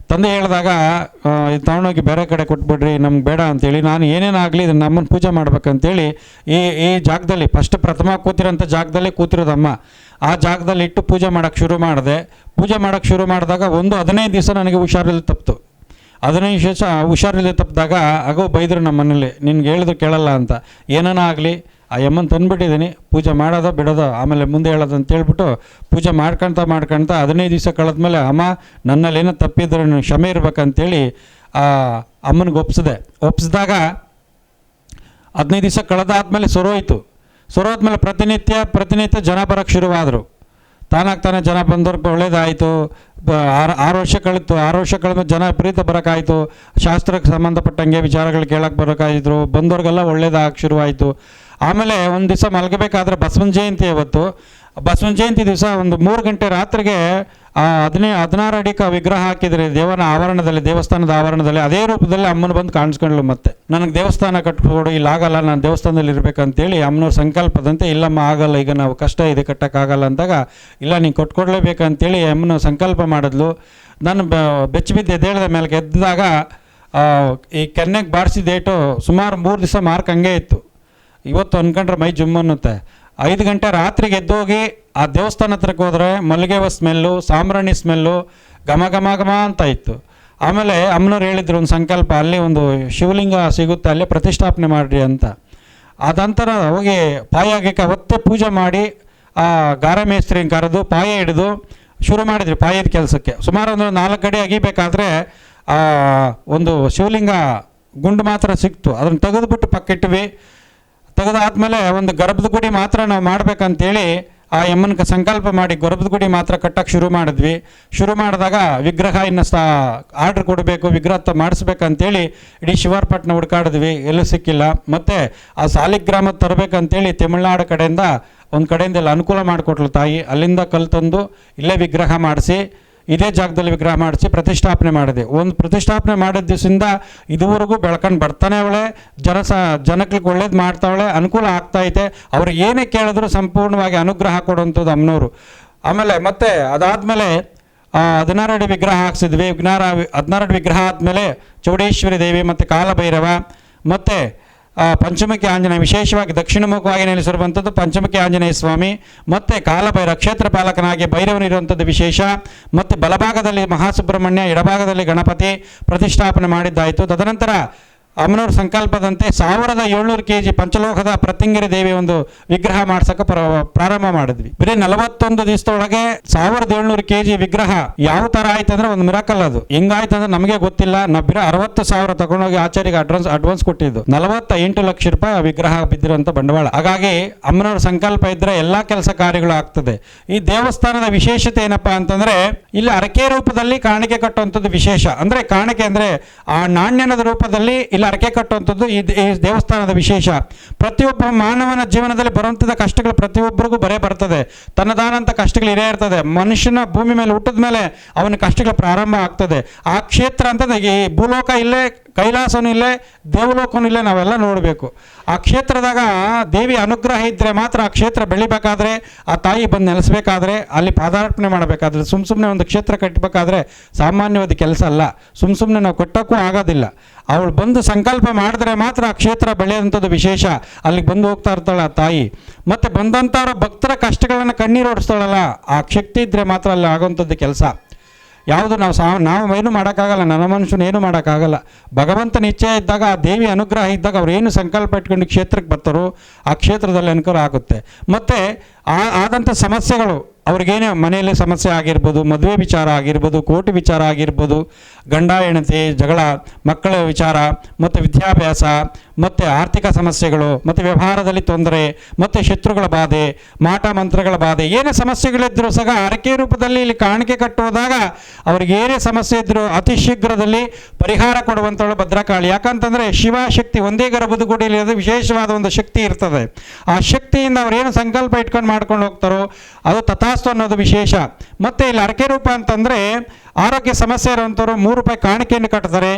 ತಂದೆ ಹೇಳಿದಾಗ ಇದು ತೊಗೊಂಡೋಗಿ ಬೇರೆ ಕಡೆ ಕೊಟ್ಬಿಡ್ರಿ, ನಮ್ಗೆ ಬೇಡ ಅಂತೇಳಿ, ನಾನು ಏನೇನಾಗಲಿ ಇದನ್ನು ನಮ್ಮನ್ನು ಪೂಜೆ ಮಾಡ್ಬೇಕಂತೇಳಿ ಈ ಜಾಗದಲ್ಲಿ ಪ್ರಥಮ ಕೂತಿರೋಂಥ ಜಾಗದಲ್ಲಿ ಕೂತಿರೋದಮ್ಮ, ಆ ಜಾಗದಲ್ಲಿ ಇಟ್ಟು ಪೂಜೆ ಮಾಡೋಕ್ಕೆ ಶುರು ಮಾಡಿದೆ. ಪೂಜೆ ಮಾಡೋಕ್ಕೆ ಶುರು ಮಾಡಿದಾಗ 15 ದಿವಸ ನನಗೆ ಹುಷಾರಿಲ್ಲ ತಪ್ಪಿತು. 15 ದಿವಸ ಹುಷಾರಿಲ್ಲ ತಪ್ಪಿದಾಗ ಆಗೋ ಬೈದರು ನಮ್ಮ ಮನೇಲಿ, ನಿನ್ಗೆ ಹೇಳಿದ್ರು ಕೇಳಲ್ಲ ಅಂತ. ಏನಾನ ಆಗಲಿ ಆ ಯಮ್ಮನ ತಂದುಬಿಟ್ಟಿದ್ದೀನಿ, ಪೂಜೆ ಮಾಡೋದೋ ಬಿಡೋದೋ ಆಮೇಲೆ ಮುಂದೆ ಹೇಳೋದು ಅಂತೇಳ್ಬಿಟ್ಟು ಪೂಜೆ ಮಾಡ್ಕೊಳ್ತಾ 15 ದಿವಸ ಕಳೆದ್ಮೇಲೆ, ಅಮ್ಮ ನನ್ನಲ್ಲಿ ಏನೋ ತಪ್ಪಿದ್ರೆ ಕ್ಷಮೆ ಇರ್ಬೇಕಂತೇಳಿ ಆ ಅಮ್ಮನಿಗೆ ಒಪ್ಪಿಸಿದಾಗ 15 ದಿವಸ ಕಳೆದಾದ್ಮೇಲೆ ಸೊರೋದ್ಮೇಲೆ ಪ್ರತಿನಿತ್ಯ ಜನ ಬರೋಕ್ಕೆ ಶುರುವಾದರು. ತಾನಾಗ್ತಾನೆ ಜನ ಬಂದವ್ರಿಗೆ ಒಳ್ಳೇದಾಯಿತು. 6 ವರ್ಷ ಕಳಿತು. 6 ವರ್ಷ ಕಳೆದ್ಮೇಲೆ ಜನ ವಿಪರೀತ ಬರೋಕ್ಕಾಯಿತು. ಶಾಸ್ತ್ರಕ್ಕೆ ಸಂಬಂಧಪಟ್ಟಂಗೆ ವಿಚಾರಗಳು ಕೇಳಕ್ಕೆ ಬರೋಕ್ಕಾಯಿದ್ರು. ಬಂದವ್ರಿಗೆಲ್ಲ ಒಳ್ಳೇದಾಗಕ್ಕೆ ಶುರುವಾಯಿತು. ಆಮೇಲೆ ಒಂದು ದಿವಸ ಮಲಗಬೇಕಾದ್ರೆ ಬಸವನ ಜಯಂತಿ ಬಸವನ ಜಯಂತಿ ದಿವಸ ಒಂದು 3 ಗಂಟೆ ರಾತ್ರಿಗೆ 16 ಅಡಿ ವಿಗ್ರಹ ಹಾಕಿದ್ರಿ ದೇವಸ್ಥಾನದ ಆವರಣದಲ್ಲಿ. ಅದೇ ರೂಪದಲ್ಲಿ ಅಮ್ಮನ ಬಂದು ಕಾಣಿಸ್ಕೊಂಡ್ಳು. ಮತ್ತೆ ನನಗೆ ದೇವಸ್ಥಾನ ಕಟ್ಕೊಡು, ಇಲ್ಲಿ ಆಗಲ್ಲ, ನಾನು ದೇವಸ್ಥಾನದಲ್ಲಿ ಇರಬೇಕಂತೇಳಿ ಅಮ್ಮನವ್ರ ಸಂಕಲ್ಪದಂತೆ, ಇಲ್ಲಮ್ಮ ಆಗಲ್ಲ, ಈಗ ನಾವು ಕಷ್ಟ ಇದೆ ಕಟ್ಟೋಕ್ಕಾಗಲ್ಲ ಅಂದಾಗ, ಇಲ್ಲ ನೀನು ಕೊಟ್ಕೊಡ್ಲೇಬೇಕಂತೇಳಿ ಅಮ್ಮನ ಸಂಕಲ್ಪ ಮಾಡಿದ್ಲು. ನಾನು ಬೆಚ್ಚಬಿದ್ದು ಎದ್ದೇಳಿದ ಮೇಲೆ ಎದ್ದಾಗ ಈ ಕೆನ್ನೆಗೆ ಬಾರಿಸಿದೇಟು ಸುಮಾರು 3 ದಿವಸ ಮಾರ್ಕ್ ಹಂಗೆ ಇತ್ತು. ಇವತ್ತು ಅಂದ್ಕೊಂಡ್ರೆ ಮೈ ಜುಮ್ ಅನ್ನುತ್ತೆ. 5 ಗಂಟೆ ರಾತ್ರಿಗೆ ಎದ್ದೋಗಿ ಆ ದೇವಸ್ಥಾನ ಹತ್ರಕ್ಕೆ ಹೋದರೆ ಮಲ್ಲಿಗೆ ಹೂವು ಸ್ಮೆಲ್ಲು, ಸಾಂಬ್ರಾಣಿ ಸ್ಮೆಲ್ಲು, ಘಮ ಘಮ ಘಮ ಅಂತ ಇತ್ತು. ಆಮೇಲೆ ಅಮ್ಮನವ್ರು ಹೇಳಿದ್ರು ಒಂದು ಸಂಕಲ್ಪ, ಅಲ್ಲಿ ಒಂದು ಶಿವಲಿಂಗ ಸಿಗುತ್ತೆ, ಅಲ್ಲೇ ಪ್ರತಿಷ್ಠಾಪನೆ ಮಾಡಿರಿ ಅಂತ. ಅದಂತರ ಹೋಗಿ ಪಾಯ ಆಗಕ್ಕೆ ಅವತ್ತೇ ಪೂಜೆ ಮಾಡಿ ಆ ಗಾರೆ ಮೇಸ್ತ್ರಿನ ಕರೆದು ಪಾಯ ಹಿಡಿದು ಶುರು ಮಾಡಿದ್ರಿ ಪಾಯದ ಕೆಲಸಕ್ಕೆ. ಸುಮಾರು ಒಂದು 4 ಅಡಿ ಅಗಿಬೇಕಾದ್ರೆ ಒಂದು ಶಿವಲಿಂಗ ಗುಂಡು ಮಾತ್ರ ಸಿಕ್ತು. ಅದನ್ನು ತೆಗೆದುಬಿಟ್ಟು ಪಕ್ಕಿಟ್ವಿ. ತೆಗೆದಾದ್ಮೇಲೆ ಒಂದು ಗರ್ಭದ ಗುಡಿ ಮಾತ್ರ ನಾವು ಮಾಡಬೇಕಂತೇಳಿ ಆ ಯಮ್ಮನ ಸಂಕಲ್ಪ ಮಾಡಿ ಗರ್ಭದ ಗುಡಿ ಮಾತ್ರ ಕಟ್ಟಕ್ಕೆ ಶುರು ಮಾಡಿದಾಗ ವಿಗ್ರಹ ಇನ್ನು ಆರ್ಡ್ರ್ ಕೊಡಬೇಕು, ವಿಗ್ರಹ ಮಾಡಿಸ್ಬೇಕಂತೇಳಿ ಇಡೀ ಶಿವಾರ್ಪಟ್ಟಣ ಹುಡುಕಾಡಿದ್ವಿ, ಎಲ್ಲೂ ಸಿಕ್ಕಿಲ್ಲ. ಮತ್ತು ಆ ಸಾಲಿಗ್ರಾಮದ ತರಬೇಕಂತೇಳಿ ತಮಿಳ್ನಾಡು ಕಡೆಯಿಂದ ಒಂದು ಕಡೆಯಿಂದ ಎಲ್ಲ ಅನುಕೂಲ ಮಾಡಿಕೊಟ್ಲು ತಾಯಿ. ಅಲ್ಲಿಂದ ಕಲ್ಲು ತಂದು ಇಲ್ಲೇ ವಿಗ್ರಹ ಮಾಡಿಸಿ, ಇದೇ ಜಾಗದಲ್ಲಿ ವಿಗ್ರಹ ಮಾಡಿಸಿ ಪ್ರತಿಷ್ಠಾಪನೆ ಮಾಡಿದೆ. ಒಂದು ಪ್ರತಿಷ್ಠಾಪನೆ ಮಾಡಿದ ದಿವಸದಿಂದ ಇದುವರೆಗೂ ಬೆಳ್ಕೊಂಡು ಬರ್ತಾನೆ ಅವಳೆ. ಜನಕ್ಕೆ ಒಳ್ಳೇದು ಮಾಡ್ತಾವಳೆ, ಅನುಕೂಲ ಆಗ್ತಾಯಿದೆ. ಅವ್ರು ಏನೇ ಕೇಳಿದ್ರು ಸಂಪೂರ್ಣವಾಗಿ ಅನುಗ್ರಹ ಕೊಡುವಂಥದ್ದು ಅಮ್ಮನವರು. ಆಮೇಲೆ ಮತ್ತೆ ಅದಾದಮೇಲೆ 16 ಅಡಿ ವಿಗ್ರಹ ಹಾಕ್ಸಿದ್ವಿ. 16 ಅಡಿ ವಿಗ್ರಹ ಆದಮೇಲೆ ಚೌಡೇಶ್ವರಿ ದೇವಿ ಮತ್ತು ಕಾಲಭೈರವ ಮತ್ತು ಪಂಚಮುಖಿ ಆಂಜನೇಯ, ವಿಶೇಷವಾಗಿ ದಕ್ಷಿಣಮುಖವಾಗಿ ನೆಲೆಸಿರುವಂಥದ್ದು ಪಂಚಮುಖಿ ಆಂಜನೇಯ ಸ್ವಾಮಿ, ಮತ್ತು ಕಾಲಭೈರವ ಕ್ಷೇತ್ರ ಪಾಲಕನಾಗಿ ಭೈರವನಿರುವಂಥದ್ದು ವಿಶೇಷ. ಮತ್ತು ಬಲಭಾಗದಲ್ಲಿ ಮಹಾಸುಬ್ರಹ್ಮಣ್ಯ, ಎಡಭಾಗದಲ್ಲಿ ಗಣಪತಿ ಪ್ರತಿಷ್ಠಾಪನೆ ಮಾಡಿದ್ದಾಯಿತು. ತದನಂತರ ಅಮ್ಮನವ್ರ ಸಂಕಲ್ಪದಂತೆ 1700 kg ಪಂಚಲೋಕದ ಪ್ರತ್ಯಂಗಿರಿ ದೇವಿ ಒಂದು ವಿಗ್ರಹ ಮಾಡ್ಸಕ್ಕೆ ಪ್ರಾರಂಭ ಮಾಡಿದ್ವಿ. ಬರೀ 41 ದಿವಸದೊಳಗೆ 1700 kg ವಿಗ್ರಹ ಯಾವ ಥರ ಆಯ್ತು ಅಂದರೆ ಒಂದು ಮಿರಾಕಲ್. ಅದು ಹೆಂಗಾಯ್ತು ಅಂದರೆ ನಮಗೆ ಗೊತ್ತಿಲ್ಲ. ನಾವು ಬರೀ 60,000 ತಗೊಂಡೋಗಿ ಆಚಾರ್ಯಗೆ ಅಡ್ವಾನ್ಸ್ ಕೊಟ್ಟಿದ್ದು. 48 ಲಕ್ಷ ರೂಪಾಯಿ ವಿಗ್ರಹ ಬಿದ್ದಿರುವಂಥ ಬಂಡವಾಳ. ಹಾಗಾಗಿ ಅಮ್ಮನವ್ರ ಸಂಕಲ್ಪ ಇದ್ದರೆ ಎಲ್ಲ ಕೆಲಸ ಕಾರ್ಯಗಳು ಆಗ್ತದೆ. ಈ ದೇವಸ್ಥಾನದ ವಿಶೇಷತೆ ಏನಪ್ಪಾ ಅಂತಂದರೆ, ಇಲ್ಲಿ ಅರಕೆ ರೂಪದಲ್ಲಿ ಕಾಣಿಕೆ ಕಟ್ಟುವಂಥದ್ದು ವಿಶೇಷ. ಅಂದರೆ ಕಾಣಿಕೆ ಅಂದರೆ ಆ ನಾಣ್ಯನದ ರೂಪದಲ್ಲಿ ಇಲ್ಲಿ ಅರಕೆ ಕಟ್ಟುವಂಥದ್ದು ಈ ದೇವಸ್ಥಾನದ ವಿಶೇಷ. ಪ್ರತಿಯೊಬ್ಬ ಮಾನವನ ಜೀವನದಲ್ಲಿ ಬರುವಂಥದ್ದು ಕಷ್ಟಗಳು ಪ್ರತಿಯೊಬ್ಬರಿಗೂ ಬರ್ತದೆ. ತನ್ನದಾದಂಥ ಕಷ್ಟಗಳು ಇರೇ ಇರ್ತದೆ. ಮನುಷ್ಯನ ಭೂಮಿ ಮೇಲೆ ಹುಟ್ಟಿದ ಮೇಲೆ ಅವನ ಕಷ್ಟಗಳು ಪ್ರಾರಂಭ ಆಗ್ತದೆ. ಆ ಕ್ಷೇತ್ರ ಅಂತಂದರೆ ಈ ಭೂಲೋಕ ಇಲ್ಲೇ, ಕೈಲಾಸನೂ ಇಲ್ಲೇ, ದೇವಲೋಕನೂ ಇಲ್ಲೇ, ನಾವೆಲ್ಲ ನೋಡಬೇಕು. ಆ ಕ್ಷೇತ್ರದಾಗ ದೇವಿ ಅನುಗ್ರಹ ಇದ್ದರೆ ಮಾತ್ರ ಆ ಕ್ಷೇತ್ರ ಬೆಳಿಬೇಕಾದ್ರೆ, ಆ ತಾಯಿ ಬಂದು ನೆಲೆಸಬೇಕಾದ್ರೆ, ಅಲ್ಲಿ ಪಾದಾರ್ಪಣೆ ಮಾಡಬೇಕಾದ್ರೆ, ಸುಮ್ಮನೆ ಒಂದು ಕ್ಷೇತ್ರ ಕಟ್ಟಬೇಕಾದ್ರೆ ಸಾಮಾನ್ಯವಾದ ಕೆಲಸ ಅಲ್ಲ. ಸುಮ್ಮನೆ ನಾವು ಕಟ್ಟೋಕ್ಕೂ ಆಗೋದಿಲ್ಲ. ಅವಳು ಬಂದು ಸಂಕಲ್ಪ ಮಾಡಿದ್ರೆ ಮಾತ್ರ ಆ ಕ್ಷೇತ್ರ ಬೆಳೆಯೋಂಥದ್ದು ವಿಶೇಷ. ಅಲ್ಲಿಗೆ ಬಂದು ಹೋಗ್ತಾ ಇರ್ತಾಳೆ ಆ ತಾಯಿ. ಮತ್ತು ಬಂದಂಥವ್ರ ಭಕ್ತರ ಕಷ್ಟಗಳನ್ನು ಕಣ್ಣೀರು ಓಡಿಸ್ತಾಳಲ್ಲ, ಆ ಶಕ್ತಿ ಇದ್ದರೆ ಮಾತ್ರ ಅಲ್ಲಿ ಆಗೋವಂಥದ್ದು ಕೆಲಸ. ಯಾವುದು ನಾವು ಏನು ಮಾಡೋಕ್ಕಾಗಲ್ಲ, ನನ್ನ ಮನುಷ್ಯನ ಏನು ಮಾಡೋಕ್ಕಾಗಲ್ಲ. ಭಗವಂತನ ಇಚ್ಛೆ ಇದ್ದಾಗ, ಆ ದೇವಿ ಅನುಗ್ರಹ ಇದ್ದಾಗ ಅವ್ರು ಏನು ಸಂಕಲ್ಪ ಇಟ್ಕೊಂಡು ಕ್ಷೇತ್ರಕ್ಕೆ ಬರ್ತಾರೋ ಆ ಕ್ಷೇತ್ರದಲ್ಲಿ ಅನುಕೂಲ ಆಗುತ್ತೆ. ಮತ್ತು ಆದಂಥ ಸಮಸ್ಯೆಗಳು ಅವ್ರಿಗೇನೇ ಮನೆಯಲ್ಲಿ ಸಮಸ್ಯೆ ಆಗಿರ್ಬೋದು, ಮದುವೆ ವಿಚಾರ ಆಗಿರ್ಬೋದು, ಕೋರ್ಟ್ ವಿಚಾರ ಆಗಿರ್ಬೋದು, ಗಂಡ ಹೆಂಡತಿ ಜಗಳ, ಮಕ್ಕಳ ವಿಚಾರ, ಮತ್ತು ವಿದ್ಯಾಭ್ಯಾಸ, ಮತ್ತು ಆರ್ಥಿಕ ಸಮಸ್ಯೆಗಳು, ಮತ್ತು ವ್ಯವಹಾರದಲ್ಲಿ ತೊಂದರೆ, ಮತ್ತು ಶತ್ರುಗಳ ಬಾಧೆ, ಮಾಟ ಮಂತ್ರಗಳ ಬಾಧೆ, ಏನೇ ಸಮಸ್ಯೆಗಳಿದ್ದರೂ ಸಹ ಹರಕೆ ರೂಪದಲ್ಲಿ ಇಲ್ಲಿ ಕಾಣಿಕೆ ಕಟ್ಟುವುದಾಗ ಅವ್ರಿಗೆ ಏನೇ ಸಮಸ್ಯೆ ಇದ್ದರೂ ಅತಿ ಶೀಘ್ರದಲ್ಲಿ ಪರಿಹಾರ ಕೊಡುವಂಥವಳು ಭದ್ರಕಾಳಿ. ಯಾಕಂತಂದರೆ ಶಿವಶಕ್ತಿ ಒಂದೇ ಗರ್ಭದ ಗುಡಿಯಲ್ಲಿ ಅದು ವಿಶೇಷವಾದ ಒಂದು ಶಕ್ತಿ ಇರ್ತದೆ. ಆ ಶಕ್ತಿಯಿಂದ ಅವ್ರೇನು ಸಂಕಲ್ಪ ಇಟ್ಕೊಂಡು ಮಾಡ್ಕೊಂಡು ಹೋಗ್ತಾರೋ ಅದು ತಥಾಸ್ತು ಅನ್ನೋದು ವಿಶೇಷ. ಮತ್ತು ಇಲ್ಲಿ ಹರಕೆ ರೂಪ ಅಂತಂದರೆ ಆರೋಗ್ಯ ಸಮಸ್ಯೆ ಇರುವಂಥವ್ರು 3 ರೂಪಾಯಿ ಕಾಣಿಕೆಯನ್ನು ಕಟ್ತಾರೆ.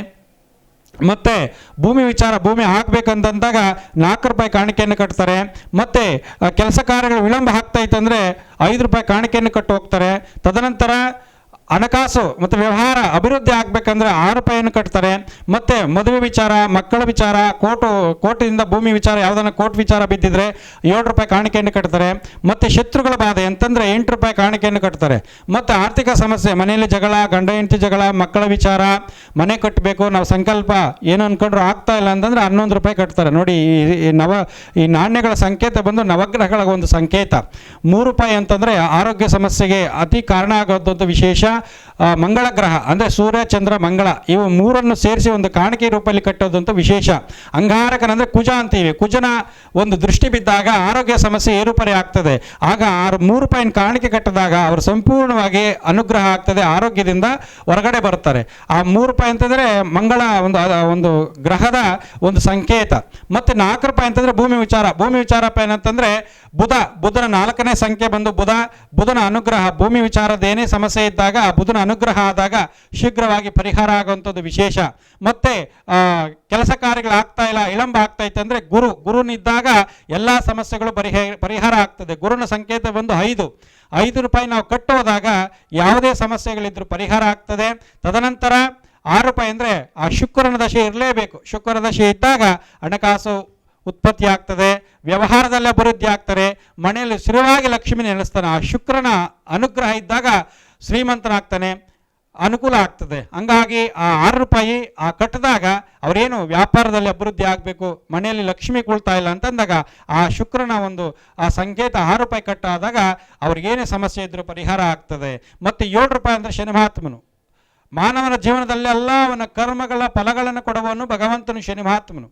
ಮತ್ತು ಭೂಮಿ ವಿಚಾರ, ಭೂಮಿ ಹಾಕಬೇಕಂತಂದಾಗ 4 ರೂಪಾಯಿ ಕಾಣಿಕೆಯನ್ನು ಕಟ್ತಾರೆ. ಮತ್ತು ಕೆಲಸ ಕಾರ್ಯಗಳು ವಿಳಂಬ ಆಗ್ತಾಯಿತ್ತು ಅಂದರೆ 5 ರೂಪಾಯಿ ಕಾಣಿಕೆಯನ್ನು ಕಟ್ಟು ಹೋಗ್ತಾರೆ. ತದನಂತರ ಹಣಕಾಸು ಮತ್ತು ವ್ಯವಹಾರ ಅಭಿವೃದ್ಧಿ ಆಗಬೇಕಂದ್ರೆ 6 ರೂಪಾಯಿಯನ್ನು ಕಟ್ತಾರೆ. ಮತ್ತು ಮದುವೆ ವಿಚಾರ, ಮಕ್ಕಳ ವಿಚಾರ, ಕೋರ್ಟಿಂದ ಭೂಮಿ ವಿಚಾರ, ಯಾವುದನ್ನು ಕೋರ್ಟ್ ವಿಚಾರ ಬಿದ್ದಿದ್ರೆ 7 ರೂಪಾಯಿ ಕಾಣಿಕೆಯನ್ನು ಕಟ್ತಾರೆ. ಮತ್ತು ಶತ್ರುಗಳ ಬಾಧೆ ಅಂತಂದರೆ 8 ರೂಪಾಯಿ ಕಾಣಿಕೆಯನ್ನು ಕಟ್ತಾರೆ. ಮತ್ತು ಆರ್ಥಿಕ ಸಮಸ್ಯೆ, ಮನೆಯಲ್ಲಿ ಜಗಳ, ಗಂಡ ಹೆಂಡತಿ ಜಗಳ, ಮಕ್ಕಳ ವಿಚಾರ, ಮನೆ ಕಟ್ಟಬೇಕು, ನಾವು ಸಂಕಲ್ಪ ಏನು ಅಂದ್ಕೊಂಡ್ರು ಆಗ್ತಾ ಇಲ್ಲ ಅಂತಂದರೆ 11 ರೂಪಾಯಿ ಕಟ್ತಾರೆ. ನೋಡಿ, ಈ ನಾಣ್ಯಗಳ ಸಂಕೇತ ಬಂದು ನವಗ್ರಹಗಳ ಒಂದು ಸಂಕೇತ. 3 ರೂಪಾಯಿ ಅಂತಂದರೆ ಆರೋಗ್ಯ ಸಮಸ್ಯೆಗೆ ಅತಿ ಕಾರಣ ಆಗೋದಂಥ ವಿಶೇಷ. ಮಂಗಳ ಗ್ರಹ ಅಂದರೆ ಸೂರ್ಯ, ಚಂದ್ರ, ಮಂಗಳ, ಇವು 3 ಸೇರಿಸಿ ಒಂದು ಕಾಣಿಕೆ ರೂಪದಲ್ಲಿ ಕಟ್ಟೋದಂತೂ ವಿಶೇಷ. ಅಂಗಾರಕನಂದರೆ ಕುಜ ಅಂತೀವಿ. ಕುಜನ ಒಂದು ದೃಷ್ಟಿ ಬಿದ್ದಾಗ ಆರೋಗ್ಯ ಸಮಸ್ಯೆ ಏರುಪರಿ ಆಗ್ತದೆ. ಆಗ 3 ರೂಪಾಯಿನ ಕಾಣಿಕೆ ಕಟ್ಟಿದಾಗ ಅವರು ಸಂಪೂರ್ಣವಾಗಿ ಅನುಗ್ರಹ ಆಗ್ತದೆ, ಆರೋಗ್ಯದಿಂದ ಹೊರಗಡೆ ಬರ್ತಾರೆ. ಆ 3 ರೂಪಾಯಿ ಅಂತಂದರೆ ಮಂಗಳ ಒಂದು ಗ್ರಹದ ಒಂದು ಸಂಕೇತ. ಮತ್ತು 4 ರೂಪಾಯಿ ಅಂತಂದರೆ ಭೂಮಿ ವಿಚಾರ. ಭೂಮಿ ವಿಚಾರಪ್ಪ ಏನಂತಂದರೆ ಬುಧನ 4ನೇ ಸಂಖ್ಯೆ ಬಂದು ಬುಧನ ಅನುಗ್ರಹ. ಭೂಮಿ ವಿಚಾರದ ಏನೇ ಸಮಸ್ಯೆ ಇದ್ದಾಗ ಬುಧನ ಅನುಗ್ರಹ ಆದಾಗ ಶೀಘ್ರವಾಗಿ ಪರಿಹಾರ ಆಗುವಂಥದ್ದು ವಿಶೇಷ. ಮತ್ತು ಕೆಲಸ ಕಾರ್ಯಗಳು ಆಗ್ತಾ ಇಲ್ಲ, ವಿಳಂಬ ಆಗ್ತಾಯಿತ್ತು ಅಂದರೆ ಗುರುನಿದ್ದಾಗ ಎಲ್ಲ ಸಮಸ್ಯೆಗಳು ಪರಿಹಾರ ಆಗ್ತದೆ. ಗುರುನ ಸಂಕೇತ ಬಂದು 5 ರೂಪಾಯಿ ನಾವು ಕಟ್ಟೋದಾಗ ಯಾವುದೇ ಸಮಸ್ಯೆಗಳಿದ್ರೂ ಪರಿಹಾರ ಆಗ್ತದೆ. ತದನಂತರ 6 ರೂಪಾಯಿ ಅಂದರೆ ಆ ಶುಕ್ರನ ದಶೆ ಇರಲೇಬೇಕು. ಶುಕ್ರ ದಶೆ ಇದ್ದಾಗ ಹಣಕಾಸು ಉತ್ಪತ್ತಿ ಆಗ್ತದೆ, ವ್ಯವಹಾರದಲ್ಲಿ ಅಭಿವೃದ್ಧಿ ಆಗ್ತಾರೆ, ಮನೆಯಲ್ಲಿ ಸ್ಥಿರವಾಗಿ ಲಕ್ಷ್ಮಿ ನೆಲೆಸ್ತಾನೆ. ಆ ಶುಕ್ರನ ಅನುಗ್ರಹ ಇದ್ದಾಗ ಶ್ರೀಮಂತನಾಗ್ತಾನೆ, ಅನುಕೂಲ ಆಗ್ತದೆ. ಹಂಗಾಗಿ ಆ 6 ರೂಪಾಯಿ ಕಟ್ಟಿದಾಗ ಅವರೇನು ವ್ಯಾಪಾರದಲ್ಲಿ ಅಭಿವೃದ್ಧಿ ಆಗಬೇಕು, ಮನೆಯಲ್ಲಿ ಲಕ್ಷ್ಮಿ ಕುಳ್ತಾ ಇಲ್ಲ ಅಂತಂದಾಗ ಆ ಶುಕ್ರನ ಒಂದು ಆ ಸಂಕೇತ 6 ರೂಪಾಯಿ ಕಟ್ಟಾದಾಗ ಅವ್ರಿಗೇನೇ ಸಮಸ್ಯೆ ಇದ್ರೂ ಪರಿಹಾರ ಆಗ್ತದೆ. ಮತ್ತು 7 ರೂಪಾಯಿ ಅಂದರೆ ಶನಿ ಮಹಾತ್ಮನು. ಮಾನವನ ಜೀವನದಲ್ಲೆಲ್ಲ ಅವನ ಕರ್ಮಗಳ ಫಲಗಳನ್ನು ಕೊಡುವವನು ಭಗವಂತನು ಶನಿ ಮಹಾತ್ಮನು.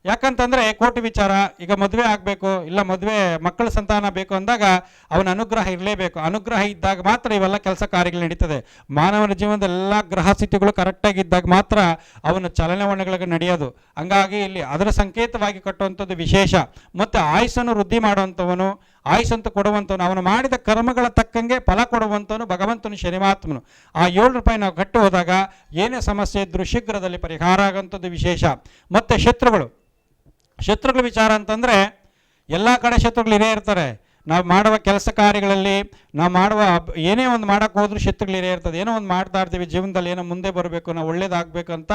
ಯಾಕಂತಂದರೆ ಕೋಟಿ ವಿಚಾರ, ಈಗ ಮದುವೆ ಆಗಬೇಕು, ಇಲ್ಲ ಮಕ್ಕಳ ಸಂತಾನ ಬೇಕು ಅಂದಾಗ ಅವನ ಅನುಗ್ರಹ ಇರಲೇಬೇಕು. ಅನುಗ್ರಹ ಇದ್ದಾಗ ಮಾತ್ರ ಇವೆಲ್ಲ ಕೆಲಸ ಕಾರ್ಯಗಳು ನಡೀತದೆ. ಮಾನವನ ಜೀವನದ ಎಲ್ಲ ಗ್ರಹ ಸ್ಥಿತಿಗಳು ಕರೆಕ್ಟಾಗಿದ್ದಾಗ ಮಾತ್ರ ಅವನ ಚಲನವಲನಗಳಿಗೆ ನಡೆಯೋದು. ಹಂಗಾಗಿ ಇಲ್ಲಿ ಅದರ ಸಂಕೇತವಾಗಿ ಕಟ್ಟುವಂಥದ್ದು ವಿಶೇಷ. ಮತ್ತು ಆಯುಸ್ಸನ್ನು ವೃದ್ಧಿ ಮಾಡುವಂಥವನು, ಆಯುಸ್ಸಂತ ಕೊಡುವಂಥವನು, ಅವನು ಮಾಡಿದ ಕರ್ಮಗಳ ತಕ್ಕಂಗೆ ಫಲ ಕೊಡುವಂಥವನು ಭಗವಂತನು ಶನಿಮಾತ್ಮನು. ಆ 7 ರೂಪಾಯಿ ನಾವು ಕಟ್ಟು ಹೋದಾಗ ಏನೇ ಸಮಸ್ಯೆ ಇದ್ದರೂ ಶೀಘ್ರದಲ್ಲಿ ಪರಿಹಾರ ಆಗುವಂಥದ್ದು ವಿಶೇಷ. ಮತ್ತು ಶತ್ರುಗಳ ವಿಚಾರ ಅಂತಂದರೆ ಎಲ್ಲ ಕಡೆ ಶತ್ರುಗಳು ಇರೇ ಇರ್ತಾರೆ. ನಾವು ಮಾಡುವ ಕೆಲಸ ಕಾರ್ಯಗಳಲ್ಲಿ, ನಾವು ಮಾಡುವ ಏನೇ ಒಂದು ಮಾಡೋಕ್ಕೆ ಹೋದ್ರೂ ಶತ್ರುಗಳು ಇರೇ ಇರ್ತದೆ. ಏನೋ ಒಂದು ಮಾಡ್ತಾ ಇರ್ತೀವಿ, ಜೀವನದಲ್ಲಿ ಏನೋ ಮುಂದೆ ಬರಬೇಕು, ನಾವು ಒಳ್ಳೇದಾಗಬೇಕು ಅಂತ